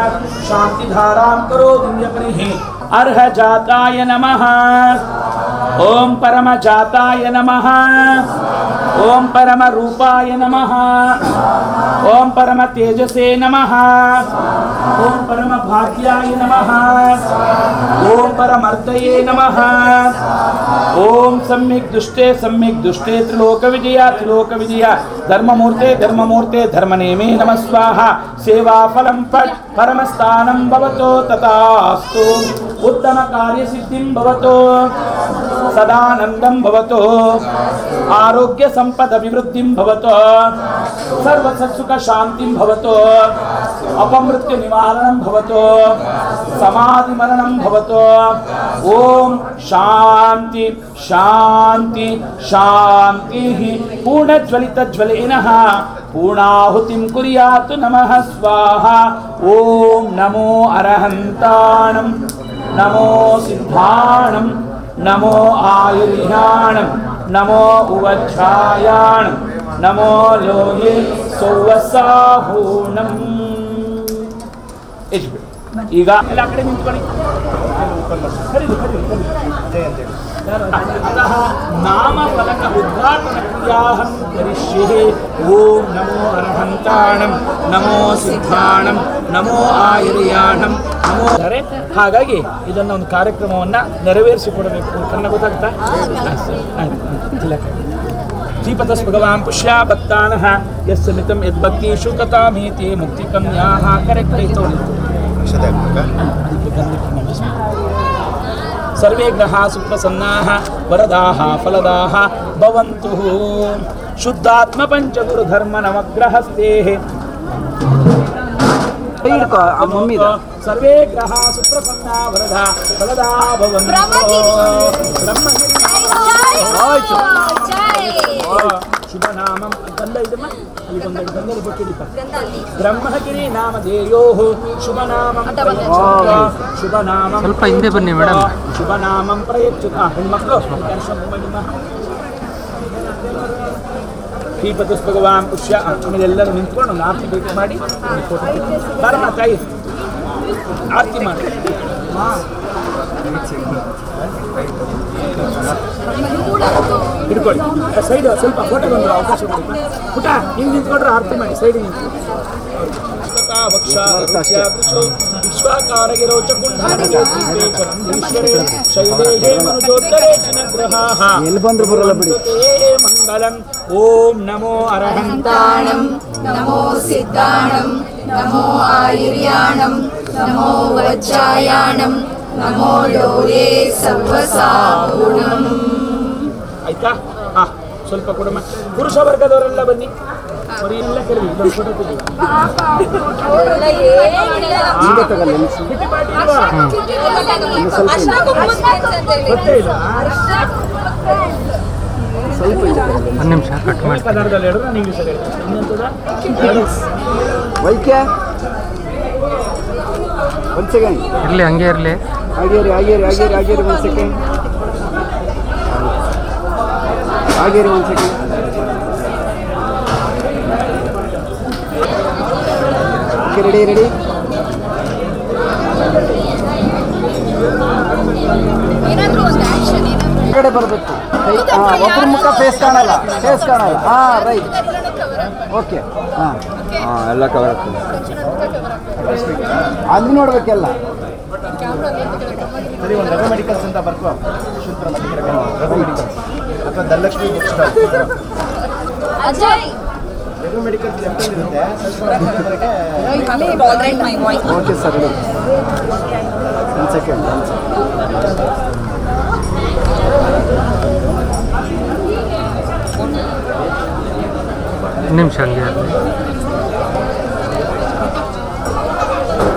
शांति धारां करो दिव्यपरिः अर्ह जाताय नमः। ओम परम जाताय नमः। ओम परम रूपाय नमः। ओम परम तेजसे नमः। ओम परम भाग्याय नमः। ओम परमर्दये नमः। ओम सम्यक दुष्टे त्रिलोक विजया धर्ममूर्ते धर्मनेमे नमः स्वाहा। सेवा फलं पट परमस्थानं भवतो तथास्तु। उत्तम कार्य सिद्धिं भवतो सदानंदं भवतो आरोग्य संपद अभिवृद्धिं भवतो सर्व सुख शांतिं भवतो अपमृत्यु निवारणं भवतो समाधि मरणं भवतो। ओम शांति शांति शांति पूर्ण ज्वलित ज्वलेनः पूर्णाहुतिं कुर्यात् नमः स्वाहा। ओम नमो अरहन्ताणं नमो सिद्धाणं नमो आयुर्याणं नमो उवच्छायाणं नमो लोहे सौवसाहूणं। ಈಗ ಎಲ್ಲ ಕಡೆ ನಿಂತ್ಕೊಳ್ಳಿ। अतः नामफलक उद्घाटनक्रियाहं करिष्ये। ओम नमो ಅರ್ಹಂತಾಣಂ, ನಮೋ ಸಿದ್ಧಾಣಂ, ನಮೋ ಆಯುರ್ಯಾಣಂ, ನಮೋ. ಹಾಗಾಗಿ ಇದನ್ನ ಒಂದು ಕಾರ್ಯಕ್ರಮವನ್ನು ನೆರವೇರಿಸಿಕೊಡಬೇಕು. ಕನ್ನಡ ಗೊತ್ತಾಗ್ತಾ? ಶ್ರೀಪತಸ್ ಭಗವಾನ್ ಪುಷ್ಯ ಭಕ್ತಾನಃ ಯಸ್ಯ ಮಿತಂ ಯದ್ಭಕ್ತಿ ಶುಕತಾಮೇತಿ ಮುಕ್ತಿಕಮ್ಯಾಹ. ಕರೆಕ್ಟ್ ಆಯ್ತು. ಸರ್ವೇ ಗ್ರಹಾಃ ಸುಪ್ರಸನ್ನಾಃ ವರದಾಃ ಫಲದಾಃ ಭವಂತು. ಶುದ್ಧಾತ್ಮ ಪಂಚಗುರು ಧರ್ಮ ನವಗ್ರಹಸ್ಥೇಃ. ಸರ್ವೇ ಗ್ರಹಾಃ ಸುಪ್ರಸನ್ನಾಃ ವರದಾ ಫಲದಾ ಭವಂತು. ಶುಭ ನಾಮಂ ಗಂಧ ಇದಮ್ಮ ಅಲ್ಲಿ ಒಂದೆರಡು ಗಂಧದ ಬೊಟ್ಟಿಡಿಪ. ಬ್ರಹ್ಮಗಿರಿ ನಾಮಧೇಯೋ ಶುಭ ನಾಮಂ ಶುಭ ನಾಮಂ. ಸ್ವಲ್ಪ ಹಿಂದೆ ಬನ್ನಿ ಮೇಡಮ್. ಶುಭ ನಾಮಂ ಪ್ರಯಚ್ಯುತ. ಹೆಣ್ಮಕ್ಳು ಶ್ರೀಪತಸ್ ಭಗವಾನ್ ಪುಷ್ಯ. ಆಮೇಲೆ ಎಲ್ಲರೂ ನಿಂತ್ಕೊಂಡು ಒಂದು ಆರತಿ ಬೇಕು ಮಾಡಿ ಬಾರಮ್ಮ ತಾಯಿ ಆರತಿ ಮಾಡಿ ಹಿಡ್ಕೊಳ್ಳಿ. ಸೈಡ್ ಸ್ವಲ್ಪ ಫೋಟೋ ಬಂದು ಅವಕಾಶ ಕೊಡಿ ಪುಟ. ಹಿಂಗೆ ನಿಂತ್ಕೊಂಡ್ರೆ ಆರತಿ ಮಾಡಿ ಸೈಡ್ ನಿಂತು. ವಿಶ್ವಾಕಾರಗಿರೋಚ ಕುಂಡಾರೀಶ್ವರೇ ಶೈಲೇಶೇ ಮನುಜೋತ್ತರೇ ಚಿನಗ್ರಹಾಃ. ಎಲ್ಲಿ ಬಂದ್ರು ಬರಲ್ಲ ಬಿಡಿ. ಮಂಗಲಂ. ಓಂ ನಮೋ ಅರ್ಹಂತಾಣಂ, ನಮೋ ಸಿದ್ಧಾಣಂ, ನಮೋ ಆಯುರ್ಯಾಣಂ, ನಮೋ ವಜ್ರಾಯಾಣಂ, ನಮೋ ಲೋಲೇ ಸರ್ವಸಾಗುಣಂ. ಆಯ್ತಾ? ಹಾ, ಸ್ವಲ್ಪ ಕೊಡಮ್ಮ. ಪುರುಷ ವರ್ಗದವರೆಲ್ಲ ಬನ್ನಿ. ಎಲ್ಲ ಕರೀರಿ. ಇದೊಂದು ಫೋಟೋ ತೆಗಿ. ಗೊತ್ತೇ ಇಲ್ಲ. ಒಂದು ನಿಮಿಷ ಕಟ್ ಮಾಡಿ. ಕನ್ನಡದಲ್ಲಿ ಹೇಳಿದ್ರೆ ನಾನು ಇಂಗ್ಲೀಷಲ್ಲಿ ಹೇಳ್ತೀನಿ. ಇನ್ನೊಂದು ವೈಕ್ಯ ಒಂದು ಸೆಕೆಂಡ್ ಇರಲಿ, ಹಂಗೆ ಇರಲಿ. ಆಗೇರಿ ಒಂದು ಸೆಕೆಂಡ್. ಆಗೇರಿ ಒಂದು ಸೆಕೆಂಡ್. Okay, ready. ಏನಾದ್ರೂ ಒಂದು ಆಕ್ಷನ್ ಏನಾದ್ರೂ ಕಡೆ ಬರಬೇಕು. ಒಬ್ಬರ ಮುಖ ಫೇಸ್ ಕಾಣಲ್ಲ. ಹಾಂ, ರೈಟ್. ಓಕೆ. ಹಾಂ, ಎಲ್ಲ ಕವರ್ ಆಗ್ತದೆ. ಅಲ್ಲಿ ನೋಡ್ಬೇಕೆಲ್ಲ. ಸರಿ, ಒಂದು ರಘು ಮೆಡಿಕಲ್ಸ್ ಅಂತ ಬರ್ಕೋ. ಶುದ್ಧ ರಘು ಮೆಡಿಕಲ್ಸ್ ಅಥವಾ Dhanalakshmi book stall. Ajay Raghu medicals ಇರುತ್ತೆ. Okay sir, ready. ಒಂದು ಸೆಕೆಂಡ್. ನಿಮಿಷ ಹಂಗೆ ಇರಲಿ.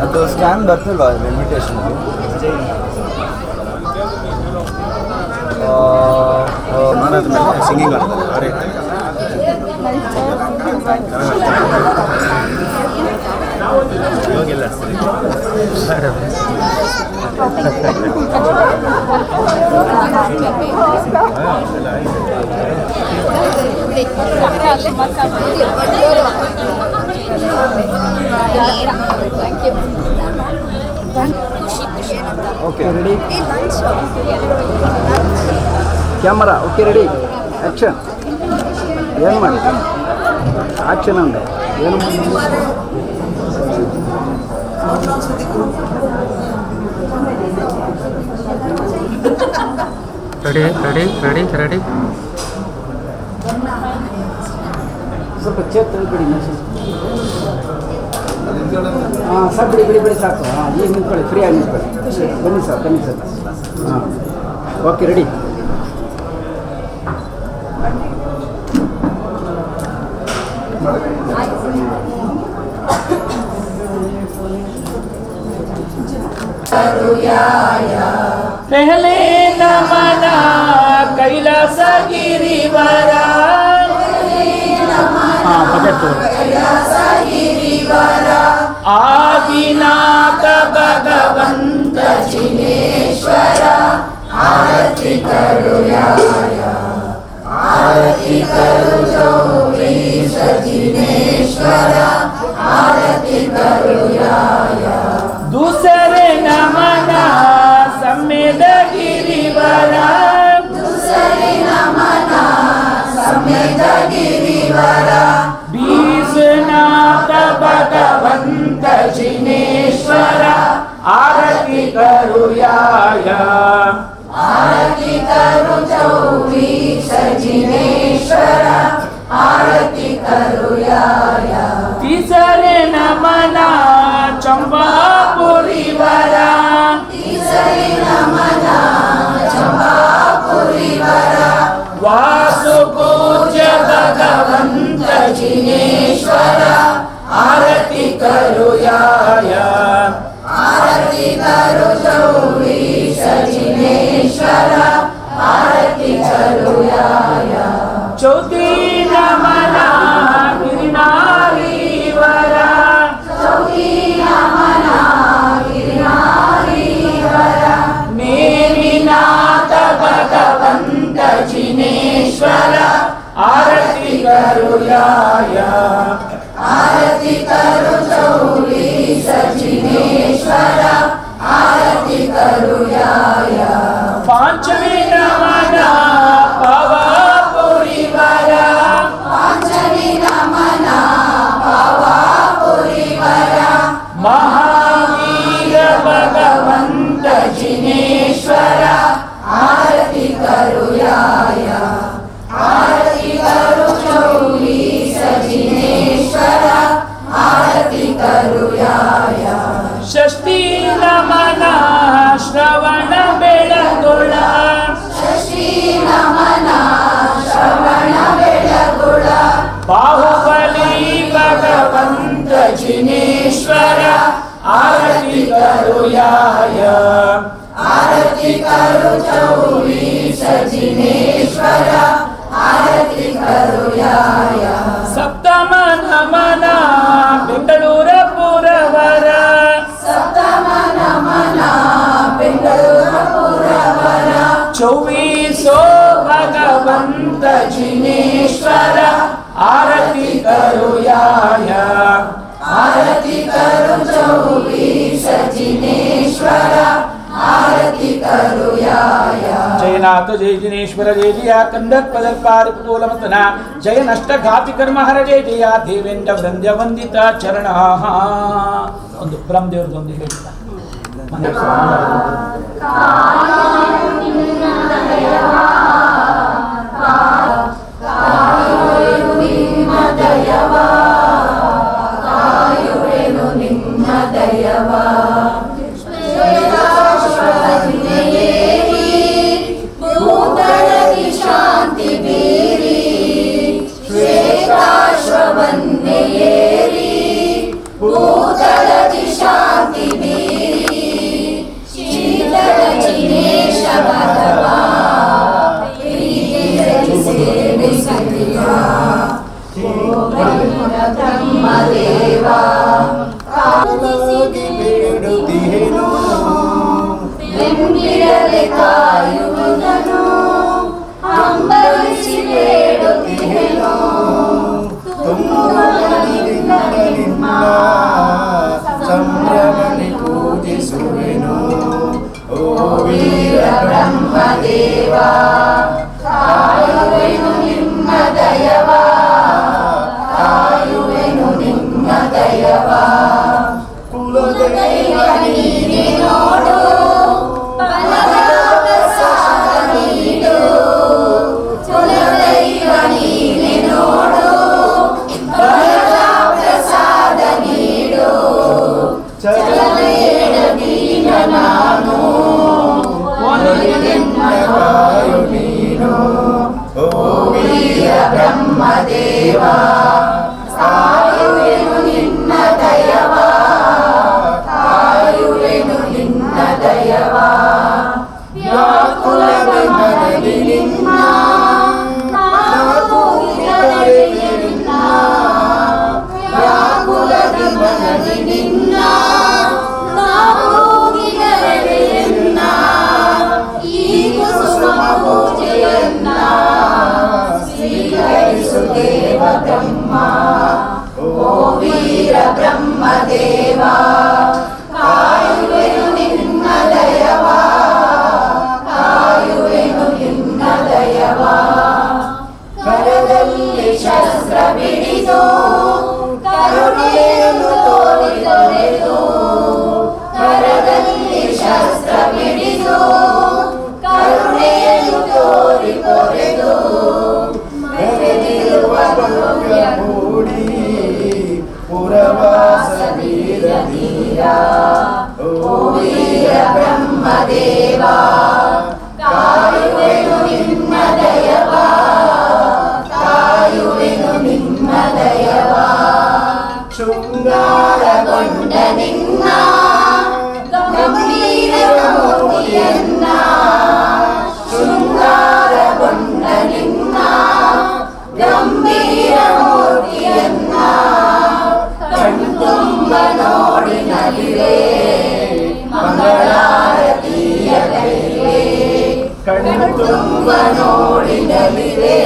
ಅದು ಸ್ಕ್ಯಾನ್ ಬರ್ತಿಲ್ವಾ ಇನ್ವಿಟೇಷನ್? ಮಾಡೋದ್ರ ಮೇಲೆ ಸಿಂಗಿಂಗ್ ಆಗ್ತದೆ. ಹೋಗಿಲ್ಲ ಸರಿ. Okay, ready. Camera okay, ready. Action. ಏನು ಮಾಡಿ ಆ್ಯಕ್ಷನ್ ಅಂದರೆ ಏನು ರೆಡಿ. ಸ್ವಲ್ಪ ಚೇತ್ ಬಿಡಿ. ಹಾಂ ಸರ್, ಬಿಡಿ ಸಾಕು. ಹಾಂ, ಈಗ ನಿಂತ್ಕೊಳ್ಳಿ, ಫ್ರೀಯಾಗಿ ನಿಂತ್ಕೊಳ್ಳಿ. ಬನ್ನಿ ಸರ್. ಹಾಂ, ಓಕೆ, ರೆಡಿ. ಪೆಹಲೆ ನಮನ ಕೈಲಾಸಗಿರಿವರ. ಆದಿನಾಥ ಭಗವಂತ ಜಿನೇಶ್ವರ ಆರತಿ ಕರುಯಾಯ. ಆರತಿ ಕರು ಚೌರೀಶ ಜಿನೇಶ್ವರ ಆರತಿ ಕರುಯಾಯ. दूसरे नमना सम्य ಕರುಯಾಯ ಆರತಿ ಕರು ಚೌವೀಶ ಜಿನೇಶ್ವರ ಆರತಿ ಕರುಯಾಯ ತಿಸರೆ ನಮನ ಚಂಪಾಪುರಿವರ ತಿಸರಿ ನಮನ ಚಂಪಾಪುರಿವರ ವಾಸು ಪೂಜ್ಯ ಭಗವಂತ ಜಿನೇಶ್ವರ ಆರತಿ ಕರುಯಾಯ ಆರತಿ ಕರು ಚೌವೀಶ ಜಿನೇಶ್ವರ ಆರತಿ ಕರುಯಾಯ ಚೌತಿ ನಮನ ಗಿರಿನಾರೀವರ ಚೌತಿ ನಮನ ಗಿರಿನಾರೀವರ ಮೇಲಿನಾಥ ಭಗವಂತ ಜಿನೇಶ್ವರ ಆರತಿ ಕರುಯಾಯ ಆರತಿ ಕರು ಚೌವೀಶ ಜಿನೇಶ್ವರ ಆರತಿ ಕರುಯಾಯ ಪಾಂಚಮಿ ನಮನ ಪವಾಪುರಿವರ ಪಾಂಚಮಿ ನಮನ ಪವಾಪುರಿವರ ಮಹಾವೀರ ಭಗವಂತ ಜಿನೇಶ್ವರ ಆರತಿ ಕರುಯಾಯ ಆರತಿ ಕರು ಚೌವೀಶ ಜಿನೇಶ್ವರ ಆರತಿ ಕರುಯಾಯ ಷಷ್ಠಿ ನಮನ ಶ್ರವಣ ಬೆಳಗೊಳ ಶಶಿ ನಮನ ಶ್ರವಣ ಬೆಳಗುಳ ಬಾಹುಬಲಿ ಭಗವಂತ ಜಿನೇಶ್ವರ ಆರತಿ ಕರುಯಾಯ ಆರತಿ ಕರು ಚೌವೀಶ ಜಿನೇಶ್ವರ ಆರತಿ ಕರುಯಾಯ ಸಪ್ತಮ ನಮನ ಬೆಂಗಳೂರ ಪುರವರ ಸಪ್ತಮ ನಮನ ಬೆಂಗಳೂರ ಪುರವರ ಚೌವೀಸೋ ಭಗವಂತ ಜಿನೇಶ್ವರ ಆರತಿ ಕರುಯಾಯ ಆರತಿ ಕರು ಚೌವೀಶ ಜಿನೇಶ್ವರ ಆರತಿ ಕರುಯಾಯ ಜಯನಾಥ ಜಯ ಜಿನೇಶ್ವರ ಜಯ ಜಯ ಕಂದಕ್ ಪದಲ್ಪಾರಿಪುತೋಲಮತನ ಜಯ ನಷ್ಟ ಘಾತಿ ಕರ್ಮ ಹರ ಜಯ ಜಯ ದೇವೇಂದ್ರ ವೃಂದ್ಯ ವಂದಿತ ಚರಣ ಒಂದು ಬ್ರಹ್ಮದೇವ್ರದೊಂದು ಹೇಳಿದ ಕಾಯುವೆನು ನಿಮ್ಮ ದಯವ ಕಾಯುವೆನು ನಿಮ್ಮ ದಯವ ಶ್ವೇತಾಶ್ವನ್ಯೇರಿ ಭೂತಳದಿ ಶಾಂತಿ ಬೀರಿ ಶ್ವೇತಾಶ್ವನ್ಯೇರಿ ಭೂತಳದಿ ಶಾಂತಿ ಬೀರಿ ಶೀತಳ ಜಿನೇಶ ಭಗವ ಪ್ರೀತಿಯಲ್ಲಿ ಸೇವಿಸಿದ ಬ್ರಹ್ಮದೇವ ಬೇಡುತ್ತಿಹೆನು ಬೆಂಬಿಡದೆ ಕಾಯುವುದನು ಹಂಬಲಿಸಿ ಬೇಡುತ್ತಿಹೆನು ತುಂಬನಿಂದ ನಿನ್ನ ಸಂಭ್ರಮನೆ ಪೂಜಿಸುವೆನು ಓ ವೀರ ಬ್ರಹ್ಮದೇವ ಕಾಯುವೆನು ನಿಮ್ಮ ದಯವ ಕಾಯುವೆನು ನಿಮ್ಮ ದಯವ ಕುಲದೈವ ನೀನೆ ನೋಡು ಬಲದ ಸಾಧ ನೀಡು ಕುಲದೈವ ನೀನೆ ನೋಡು ಬಲದ ಪ್ರಸಾದ ನೀಡು ಚಲಬೇಡ ದೀನ ನಾನು ಕಾಯು ನೀನು ಓ ವೀರ ಬ್ರಹ್ಮದೇವ ಕಾಯುವೆನು ನಿನ್ನ ದಯವ ಕಾಯುವೆನು ನಿನ್ನ ದಯವ ವ್ಯಾಕುಲದ ಮನದಿ ನಿನ್ನ ನಾವು ನಿನ್ನ ವ್ಯಾಕುಲದ ಮನದಿ ನಿನ್ನ ನಾವು ನಿನ್ನ ಈ ಕುಸುಮ ಪೂಜೆಯನ್ನ ಸ್ವೀಕರಿಸು ದೇವ ಬ್ರಹ್ಮ ಓ ವೀರ ಬ್ರಹ್ಮದೇವ ಕಾಯುವೆನು ನಿನ್ನ ದಯವ ಕಾಯುವೆನು ನಿನ್ನ ದಯವ ಕರದಲ್ಲಿ ಶಸ್ತ್ರ ಬಿಡಿದು ಕರುಣೆಯನ್ನು ತೋರಿದೊರೆದು ಕರದಲ್ಲಿ ಶಸ್ತ್ರ ವೀರ ಧೀರ ಓ ವೀರ ಬ್ರಹ್ಮದೇವ ಕಾಯುವೆನು ನಿನ್ನ ದಯವ ಕಾಯುವೆನು ನಿನ್ನ ದಯವ ಶೃಂಗಾರಗೊಂಡ ನಿನ್ನ ಗಂಭೀರ ಮೂರ್ತಿಯನ್ನ ಶೃಂಗಾರಗೊಂಡ ನಿನ್ನ ಗಂಭೀರ ಮೂರ್ತಿಯನ್ನ ಕಣ್ತುಂಬ ನೋಡಿ ನಲಿವೆ ಮಂಗಳಾರತಿಯ ಕೈವೆ ಕಣ್ತುಂಬ ನೋಡಿ ನಲಿವೆ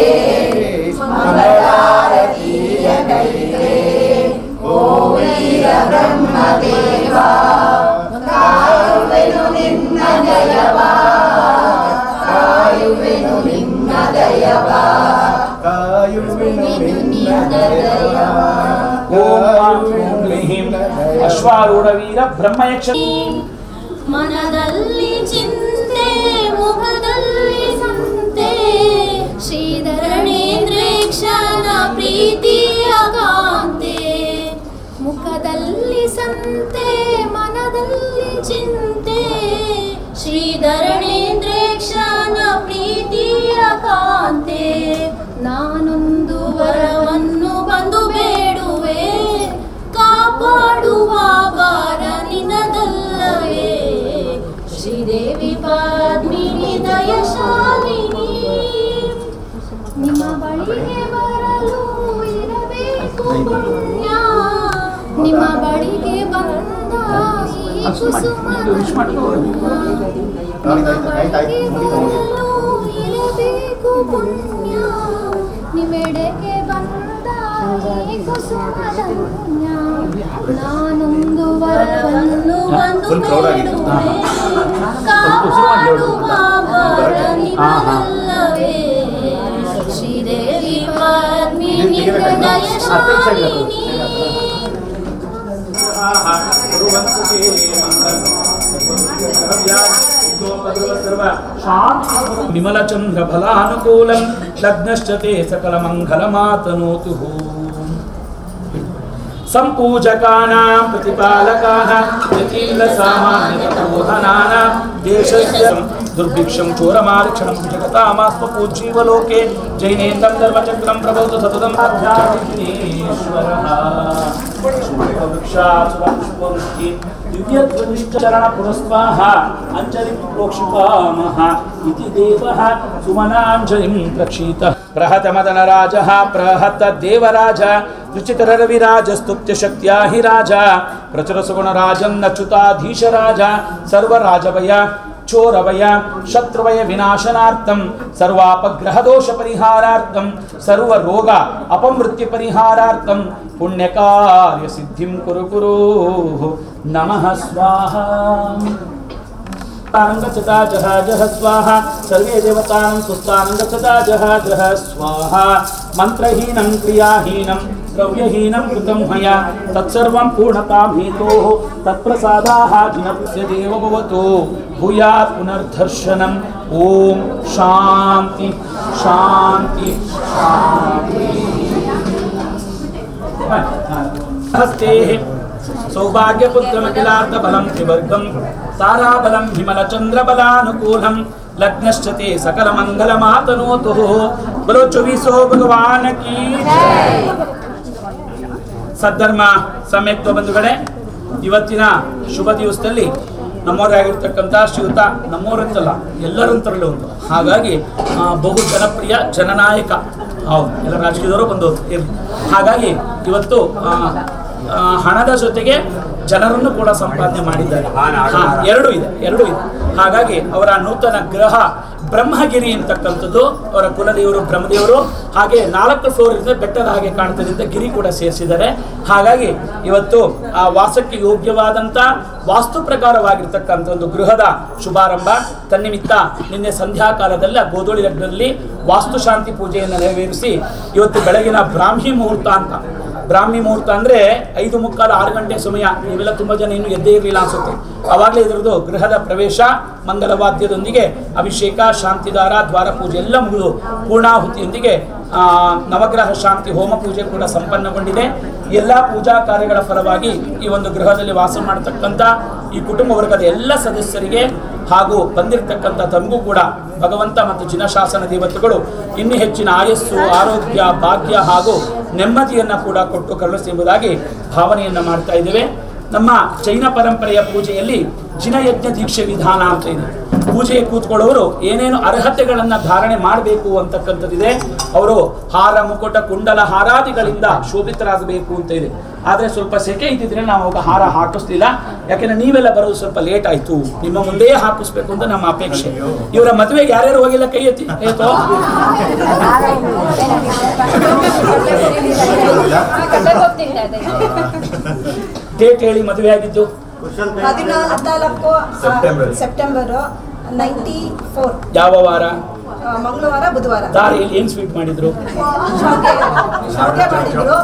ಮಂಗಳಾರತಿಯ ಕೈವೆ ಓ ವೀರ ಬ್ರಹ್ಮದೇವ ಕಾಯುವೆನು ನಿನ್ನ ದಯವ ಕಾಯುವೆನು ನಿನ್ನ ದಯವ ಕಾಯುವೆನು ನಿನ್ನ ದಯವ ಓಂ ಕ್ಲೀಂ ಅಶ್ವಾರೂಢ ವೀರ ಬ್ರಹ್ಮಯಕ್ಷ ಮನದಲ್ಲಿ ಚಿಂತೆ ಮುಖದಲ್ಲಿ ಸಂತೆ ಶ್ರೀಧರಣೇಂದ್ರೇಕ್ಷಣ ಪ್ರೀತಿಯ ಕಾಂತೆ ಮುಖದಲ್ಲಿ ಸಂತೆ ಮನದಲ್ಲಿ ಚಿಂತೆ ಶ್ರೀಧರಣೇಂದ್ರೇಕ್ಷಣ ಪ್ರೀತಿಯ ಕಾಂತೆ ನಾನೊಂದು ವರವನ್ನು ಬಂದು ಬೇಡುವೆ ಕಾಪಾಡುವ ಭಾರ ನಿನದಲ್ಲವೇ ಶ್ರೀದೇವಿ ಪದ್ಮಿನಿ ದಯಶಾಲಿನಿ ನಿಮ್ಮ ಬಳಿಗೆ ಬರಲು ಇರಬೇಕು ಪುಣ್ಯ ನಿಮ್ಮ ಬಳಿಗೆ ಬಂದ ಈ ಕುಸುಮ ನಿಮ್ಮ ಬಳಿಗೆ ಬರಲು ಇರಬೇಕು ಪುಣ್ಯ ನಿಮ್ಮೆಡೆಗೆ ಬಂದ ಈ ಕುಸುಮದ ಪುಣ್ಯ ನಾನೊಂದು ವರವನ್ನು ಬಂದು ಬೇಡುವೆ ಕಾಪಾಡುವ ಭಾರ ನಿನ್ನದಲ್ಲವೇ ಶ್ರೀದೇವಿ ಪದ್ಮಿನಿ ದಯಶಾಲಿನಿ ವಿಮಲಚಂದ್ರ ಫಲಾನುಕೂಲಂ ಲಗ್ನಶ್ಚತೆ ಸಕಲ ಮಂಗಲ ಮಾತನೋತು ಸಂಪೂಜಕಾನಾಂ ಪ್ರತಿಪಾಲಕಾನಾಂ ಯತೀಂದ್ರ ಸಾಮಾನ್ಯ ಪ್ರಬೋಧನಾನಾಂ ದೇಶಸ್ಯ ದುರ್ಭಿಕ್ಷಂ ಚೋರಮಾರಕ್ಷಣಂ ಜಗತಾಮಾಸ್ಮ ಪೂಜ್ಯೀವಲೋಕೆ ಜೈನೇಂದ್ರಂ ಧರ್ಮಚಕ್ರಂ ಪ್ರಭೌತು ಸತತಂ ಅಧ್ಯಾತ್ಮೇಶ್ವರಃ ವೃಕ್ಷಾಸುರಪುಷ್ಪವೃಷ್ಟಿ ದಿವ್ಯಧ್ವನಿಶ್ಚರಣ ಪುರಸ್ವಾಹ ಅಂಜಲಿ ಪ್ರೋಕ್ಷಿಪಾಮಃ ಇತಿ ದೇವಃ ಸುಮನಾಂಜಲಿಂ ಪ್ರಕ್ಷೀತ ಪ್ರಹತ ಮದನ ರಾಜಃ ಪ್ರಹತ ದೇವರಾಜ ರುಚಿತರ ರವಿರಾಜ ಸ್ತುತ್ಯ ಶಕ್ತ್ಯಾ ಹಿ ರಾಜ ಪ್ರಚುರ ಸುಗುಣ ರಾಜನ್ ಅಚ್ಯುತಾಧೀಶ ರಾಜ ಸರ್ವರಾಜವಯ ಚೋರವಯ ಶತ್ರುವಯ ವಿನಾಶನಾರ್ಥಂ ಸರ್ವಾಪಗ್ರಹ ದೋಷ ಪರಿಹಾರಾರ್ಥಂ ಸರ್ವ ರೋಗ ಅಪಮೃತ್ಯು ಪರಿಹಾರಾರ್ಥಂ ಪುಣ್ಯಕಾರ್ಯ ಸಿದ್ಧಿಂ ಕುರು ಕುರು ನಮಃ ಸ್ವಾಹಾ ಗಚ್ಚತಾ ಜಹ ಜಹ ಸ್ವಾಹ ಸರ್ವೇ ದೇವತಾನಂ ಸುಸ್ಥಾನಂ ಗಚ್ಚತಾ ಜಹ ಜಹ ಸ್ವಾಹ ಮಂತ್ರಹೀನಂ ಕ್ರಿಯಾಹೀನಂ ದ್ರವ್ಯಹೀನಂ ಕೃತಂ ಮಯ ತತ್ಸರ್ವಂ ಪೂರ್ಣತಾಂ ಹೇತೋಃ ತತ್ಪ್ರಸಾದಾಃ ಜಿನಪುಸ್ಯ ದೇವ ಭವತು ಭೂಯಾತ್ ಪುನರ್ದರ್ಶನಂ ಓಂ ಶಾಂತಿ ಶಾಂತಿ ಶಾಂತಿ ಹಸ್ತೆ ಸೌಭಾಗ್ಯಪುತ್ರಮಖಿಲಾರ್ಥ ಬಲಂ ತ್ರಿವರ್ಗಂ ತಾರಾಬಲಂ ವಿಮಲಚಂದ್ರಬಲಾನುಕೂಲಂ ಲಗ್ನಶ್ಚತೆ ಸಕಲ ಮಂಗಲ ಮಾತನೋತು ಬಲೋ ಚೊವಿಸೋ ಭಗವಾನ ಕೀ ಸದ್ಧರ್ಮ ಸಮ್ಯಕ್ತ ಬಂಧುಗಳೇ, ಇವತ್ತಿನ ಶುಭ ದಿವಸದಲ್ಲಿ ನಮ್ಮವರಾಗಿರ್ತಕ್ಕಂಥ ಶ್ರೀಯುತ ನಮ್ಮವರಂತಲ್ಲ ಎಲ್ಲರಂತರಲ್ಲೂ ಉಂಟು. ಹಾಗಾಗಿ ಬಹು ಜನಪ್ರಿಯ ಜನನಾಯಕ, ಹೌದು ಎಲ್ಲ ರಾಜಕೀಯದವರು ಬಂದವರು ಇರಲಿ. ಹಾಗಾಗಿ ಇವತ್ತು ಹಣದ ಜೊತೆಗೆ ಜನರನ್ನು ಕೂಡ ಸಂಪಾದನೆ ಮಾಡಿದ್ದಾರೆ. ಎರಡೂ ಇದೆ. ಹಾಗಾಗಿ ಅವರ ನೂತನ ಗ್ರಹ ಬ್ರಹ್ಮಗಿರಿ ಅಂತಕ್ಕಂಥದ್ದು ಅವರ ಕುಲದೇವರು ಬ್ರಹ್ಮದೇವರು. ಹಾಗೆ 4 ಫ್ಲೋರ್ ಇದ್ರೆ ಬೆಟ್ಟದ ಹಾಗೆ ಕಾಣ್ತದೆ ಅಂತ ಗಿರಿ ಕೂಡ ಸೇರಿಸಿದ್ದಾರೆ. ಹಾಗಾಗಿ ಇವತ್ತು ಆ ವಾಸಕ್ಕೆ ಯೋಗ್ಯವಾದಂಥ ವಾಸ್ತು ಪ್ರಕಾರವಾಗಿರ್ತಕ್ಕಂಥ ಒಂದು ಗೃಹದ ಶುಭಾರಂಭ ತನ್ನಿಮಿತ್ತ ನಿನ್ನೆ ಸಂಧ್ಯಾಕಾಲದಲ್ಲಿ ಆ ಗೋಧೂಳಿ ಲಗ್ನದಲ್ಲಿ ವಾಸ್ತುಶಾಂತಿ ಪೂಜೆಯನ್ನು ನೆರವೇರಿಸಿ ಇವತ್ತು ಬೆಳಗಿನ ಬ್ರಾಹ್ಮಿ ಮುಹೂರ್ತ ಅಂತ. ಬ್ರಾಹ್ಮಿ ಮುಹೂರ್ತ ಅಂದರೆ 5:45 6 ಗಂಟೆ ಸಮಯ. ನೀವೆಲ್ಲ ತುಂಬ ಜನ ಇನ್ನೂ ಎದ್ದೇ ಇರಲಿಲ್ಲ ಅನ್ಸುತ್ತೆ. ಆವಾಗಲೇ ಇದರದ್ದು ಗೃಹದ ಪ್ರವೇಶ ಮಂಗಲವಾದ್ಯದೊಂದಿಗೆ ಅಭಿಷೇಕ ಶಾಂತಿದಾರ ದ್ವಾರ ಪೂಜೆ ಎಲ್ಲ ಮುಗಿದು ಪೂರ್ಣಾಹುತಿಯೊಂದಿಗೆ ನವಗ್ರಹ ಶಾಂತಿ ಹೋಮ ಪೂಜೆ ಕೂಡ ಸಂಪನ್ನಗೊಂಡಿದೆ. ಎಲ್ಲ ಪೂಜಾ ಕಾರ್ಯಗಳ ಫಲವಾಗಿ ಈ ಒಂದು ಗೃಹದಲ್ಲಿ ವಾಸ ಮಾಡತಕ್ಕಂಥ ಈ ಕುಟುಂಬ ವರ್ಗದ ಎಲ್ಲ ಸದಸ್ಯರಿಗೆ ಹಾಗೂ ಬಂದಿರತಕ್ಕಂಥ ತಮಗೂ ಕೂಡ ಭಗವಂತ ಮತ್ತು ಜಿನಶಾಸನ ದೇವತೆಗಳು ಇನ್ನೂ ಹೆಚ್ಚಿನ ಆಯಸ್ಸು, ಆರೋಗ್ಯ, ಭಾಗ್ಯ ಹಾಗೂ ನೆಮ್ಮದಿಯನ್ನು ಕೂಡ ಕೊಟ್ಟು ಕರುಣಿಸಿ ಎಂಬುದಾಗಿ ಭಾವನೆಯನ್ನು ಮಾಡ್ತಾ ಇದ್ದೇವೆ. ನಮ್ಮ ಜೈನ ಪರಂಪರೆಯ ಪೂಜೆಯಲ್ಲಿ ಜಿನಯಜ್ಞ ದೀಕ್ಷೆ ವಿಧಾನ ಅಂತ ಇದೆ. ಪೂಜೆಗೆ ಕೂತ್ಕೊಳ್ಳೋರು ಏನೇನು ಅರ್ಹತೆಗಳನ್ನು ಧಾರಣೆ ಮಾಡಬೇಕು ಅಂತಕ್ಕಂಥದ್ದಿದೆ. ಅವರು ಹಾರ, ಮುಕುಟ, ಕುಂಡಲ, ಹಾರಾದಿಗಳಿಂದ ಶೋಭಿತರಾಗಬೇಕು ಅಂತ ಇದೆ. ಆದರೆ ಸ್ವಲ್ಪ ಸೆಕೆ ಇದ್ದಿದ್ರೆ ನಾವು ಅವಾಗ ಹಾರ ಹಾಕಿಸ್ಲಿಲ್ಲ. ಯಾಕೆಂದ್ರೆ ನೀವೆಲ್ಲ ಬರೋದು ಸ್ವಲ್ಪ ಲೇಟ್ ಆಯ್ತು, ನಿಮ್ಮ ಮುಂದೆ ಹಾಕಿಸ್ಬೇಕು ಅಂತ ನಮ್ಮ ಅಪೇಕ್ಷೆ. ಇವರ ಮದುವೆಗೆ ಯಾರ್ಯಾರು ಹೋಗಿಲ್ಲ ಕೈ ಎತ್ತಿ. ಆಯ್ತು, ಡೇಟ್ ಹೇಳಿ ಮದುವೆ ಆಗಿದ್ದು. 14 ಸೆಪ್ಟೆಂಬರ್ 94. ಯಾವ ವಾರ? ಮಂಗಳವಾರ, ಬುಧವಾರ. ದಾರಿಯಲ್ಲಿ ಏನ್ ಸ್ವೀಟ್ ಮಾಡಿದ್ರು? ಶಾವ್ಗೆ ಮಾಡಿದ್ರು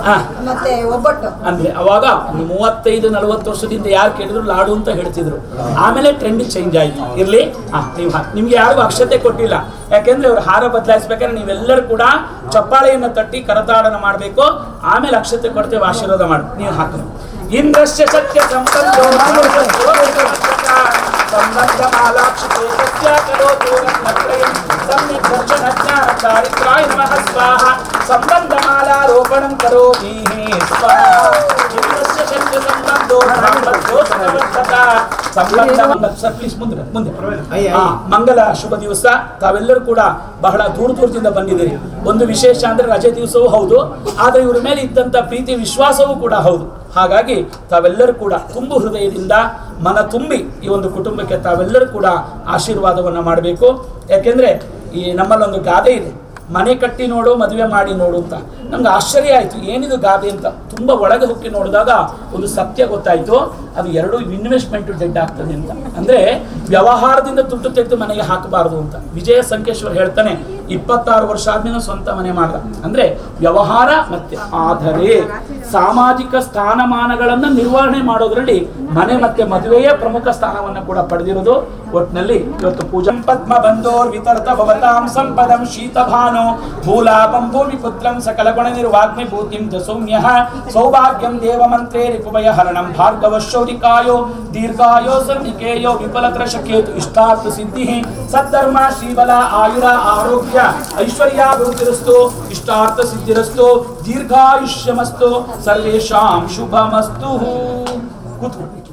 ಮತ್ತೆ ಒಬ್ಬಟ್ಟು. ಅಂದ್ರೆ ಅವಾಗ 35-40 ವರ್ಷದಿಂದ ಯಾರು ಕೇಳಿದ್ರು ಲಾಡು ಅಂತ ಹೇಳ್ತಿದ್ರು. ಆಮೇಲೆ ಟ್ರೆಂಡ್ ಚೇಂಜ್ ಆಯ್ತು. ಇರ್ಲಿ, ನಿಮ್ಗೆ ಯಾರಿಗೂ ಅಕ್ಷತೆ ಕೊಟ್ಟಿಲ್ಲ. ಯಾಕೆಂದ್ರೆ ಅವ್ರು ಹಾರ ಬದಲಾಯಿಸ್ಬೇಕಾದ್ರೆ ನೀವೆಲ್ಲರೂ ಕೂಡ ಚಪ್ಪಾಳೆಯನ್ನು ತಟ್ಟಿ ಕರತಾಡನ ಮಾಡಬೇಕು. ಆಮೇಲೆ ಅಕ್ಷತೆ ಕೊಡ್ತೇವೆ, ಆಶೀರ್ವಾದ ಮಾಡಿ ನೀವು ಹಾಕಿ. ಇಂದ್ರಶ್ಯ ಸತ್ಯ ಸಂಬಂಧೋ ಸಂಬಂಧಮಾಲಾಕ್ಷಿತೋ ಸತ್ಯ ಕರೋತು ರತ್ನತ್ರಯಂ ಸಮ್ಯಕ್ ದರ್ಶನಜ್ಞಾನ ಚಾರಿತ್ರಾಯ ನಮಃ ಸ್ವಾಹ ಸಂಬಂಧಮಾಲಾರೋಪಣಂ ಕರೋಮಿ ಸ್ವಾಹ. ಇಂದ್ರಶ್ಯ ಸತ್ಯ ಸಂಬಂಧೋ ಸಂಬಂಧೋ ಸಮವರ್ತತಾ ಮುಂದೆ ಮಂಗಲ ಶುಭ ದಿವಸ. ತಾವೆಲ್ಲರೂ ಕೂಡ ಬಹಳ ದೂರದಿಂದ ಬಂದಿದ್ದೀರಿ. ಒಂದು ವಿಶೇಷ ಅಂದ್ರೆ ರಜೆ ದಿವಸವೂ ಹೌದು, ಆದ್ರೆ ಇವ್ರ ಮೇಲೆ ಇದ್ದಂತ ಪ್ರೀತಿ ವಿಶ್ವಾಸವೂ ಕೂಡ ಹೌದು. ಹಾಗಾಗಿ ತಾವೆಲ್ಲರೂ ಕೂಡ ತುಂಬು ಹೃದಯದಿಂದ ಮನ ತುಂಬಿ ಈ ಒಂದು ಕುಟುಂಬಕ್ಕೆ ತಾವೆಲ್ಲರೂ ಕೂಡ ಆಶೀರ್ವಾದವನ್ನು ಮಾಡಬೇಕು. ಯಾಕೆಂದ್ರೆ ಈ ನಮ್ಮಲ್ಲೊಂದು ಗಾದೆ ಇದೆ, ಮನೆ ಕಟ್ಟಿ ನೋಡು, ಮದುವೆ ಮಾಡಿ ನೋಡು ಅಂತ. ನಮ್ಗೆ ಆಶ್ಚರ್ಯ ಆಯಿತು, ಏನಿದು ಗಾದೆ ಅಂತ. ತುಂಬ ಒಳಗೆ ಹೊಕ್ಕಿ ನೋಡಿದಾಗ ಒಂದು ಸತ್ಯ ಗೊತ್ತಾಯಿತು, ಅದು ಎರಡು ಇನ್ವೆಸ್ಟ್ಮೆಂಟ್ ಡೆಡ್ ಆಗ್ತದೆ ಅಂತ. ಅಂದರೆ ವ್ಯವಹಾರದಿಂದ ದುಡ್ಡು ತೆಗೆದು ಮನೆಗೆ ಹಾಕಬಾರದು ಅಂತ. ವಿಜಯ ಸಂಕೇಶ್ವರ್ ಹೇಳ್ತಾನೆ, 26 ವರ್ಷ ಆದ್ಮೇಲೆ ಸ್ವಂತ ಮನೆ ಮಾಡ್ದ. ಅಂದರೆ ವ್ಯವಹಾರ ಮತ್ತೆ ಆದರೆ ಸಾಮಾಜಿಕ ಸ್ಥಾನಮಾನಗಳನ್ನು ನಿರ್ವಹಣೆ ಮಾಡೋದ್ರಲ್ಲಿ ಮನೆ ಮತ್ತೆ ಮದುವೆಯೇ ಪ್ರಮುಖ ಸ್ಥಾನವನ್ನು ಕೂಡ ಪಡೆದಿರೋದು. ಒಟ್ಟಿನಲ್ಲಿ ಇವತ್ತು ಪೂಜಾ ಪದ್ಮ ಬಂದೋರ್ ವಿತರ್ತ ಭವತಾಂ ಸಂಪದಂ ಶೀತಭಾನೋ ಭೂಲಾಭಂ ಭೂಮಿ ಪುತ್ರಂ ಸಕಲ ಗುಣ ನಿರ್ವಾಗ್ಮಿ ಭೂತಿಂ ದಸೌಮ್ಯಃ ಸೌಭಾಗ್ಯಂ ದೇವಮಂತ್ರೇ ರಿಪುಭಯ ಹರಣಂ ಭಾರ್ಗವ ಶೌರಿಕಾಯೋ ದೀರ್ಘಾಯೋ ಸಂಧಿಕೇಯೋ ವಿಫಲತ್ರ ಶಕೇತು ಇಷ್ಟಾರ್ಥ ಸಿದ್ಧಿ ಸದ್ಧರ್ಮ ಶ್ರೀಬಲ ಆಯುರ ಆರೋಗ್ಯ ಐಶ್ವರ್ಯಾಭಿವೃದ್ಧಿರಸ್ತು ಇಷ್ಟಾರ್ಥ ಸಿದ್ಧಿರಸ್ತು ದೀರ್ಘಾಯುಷ್ಯಮಸ್ತು ಸರ್ವೇಷಾಂ ಶುಭಮಸ್ತು. ಕೂತ್ಕೊಳ್ಬೇಕು.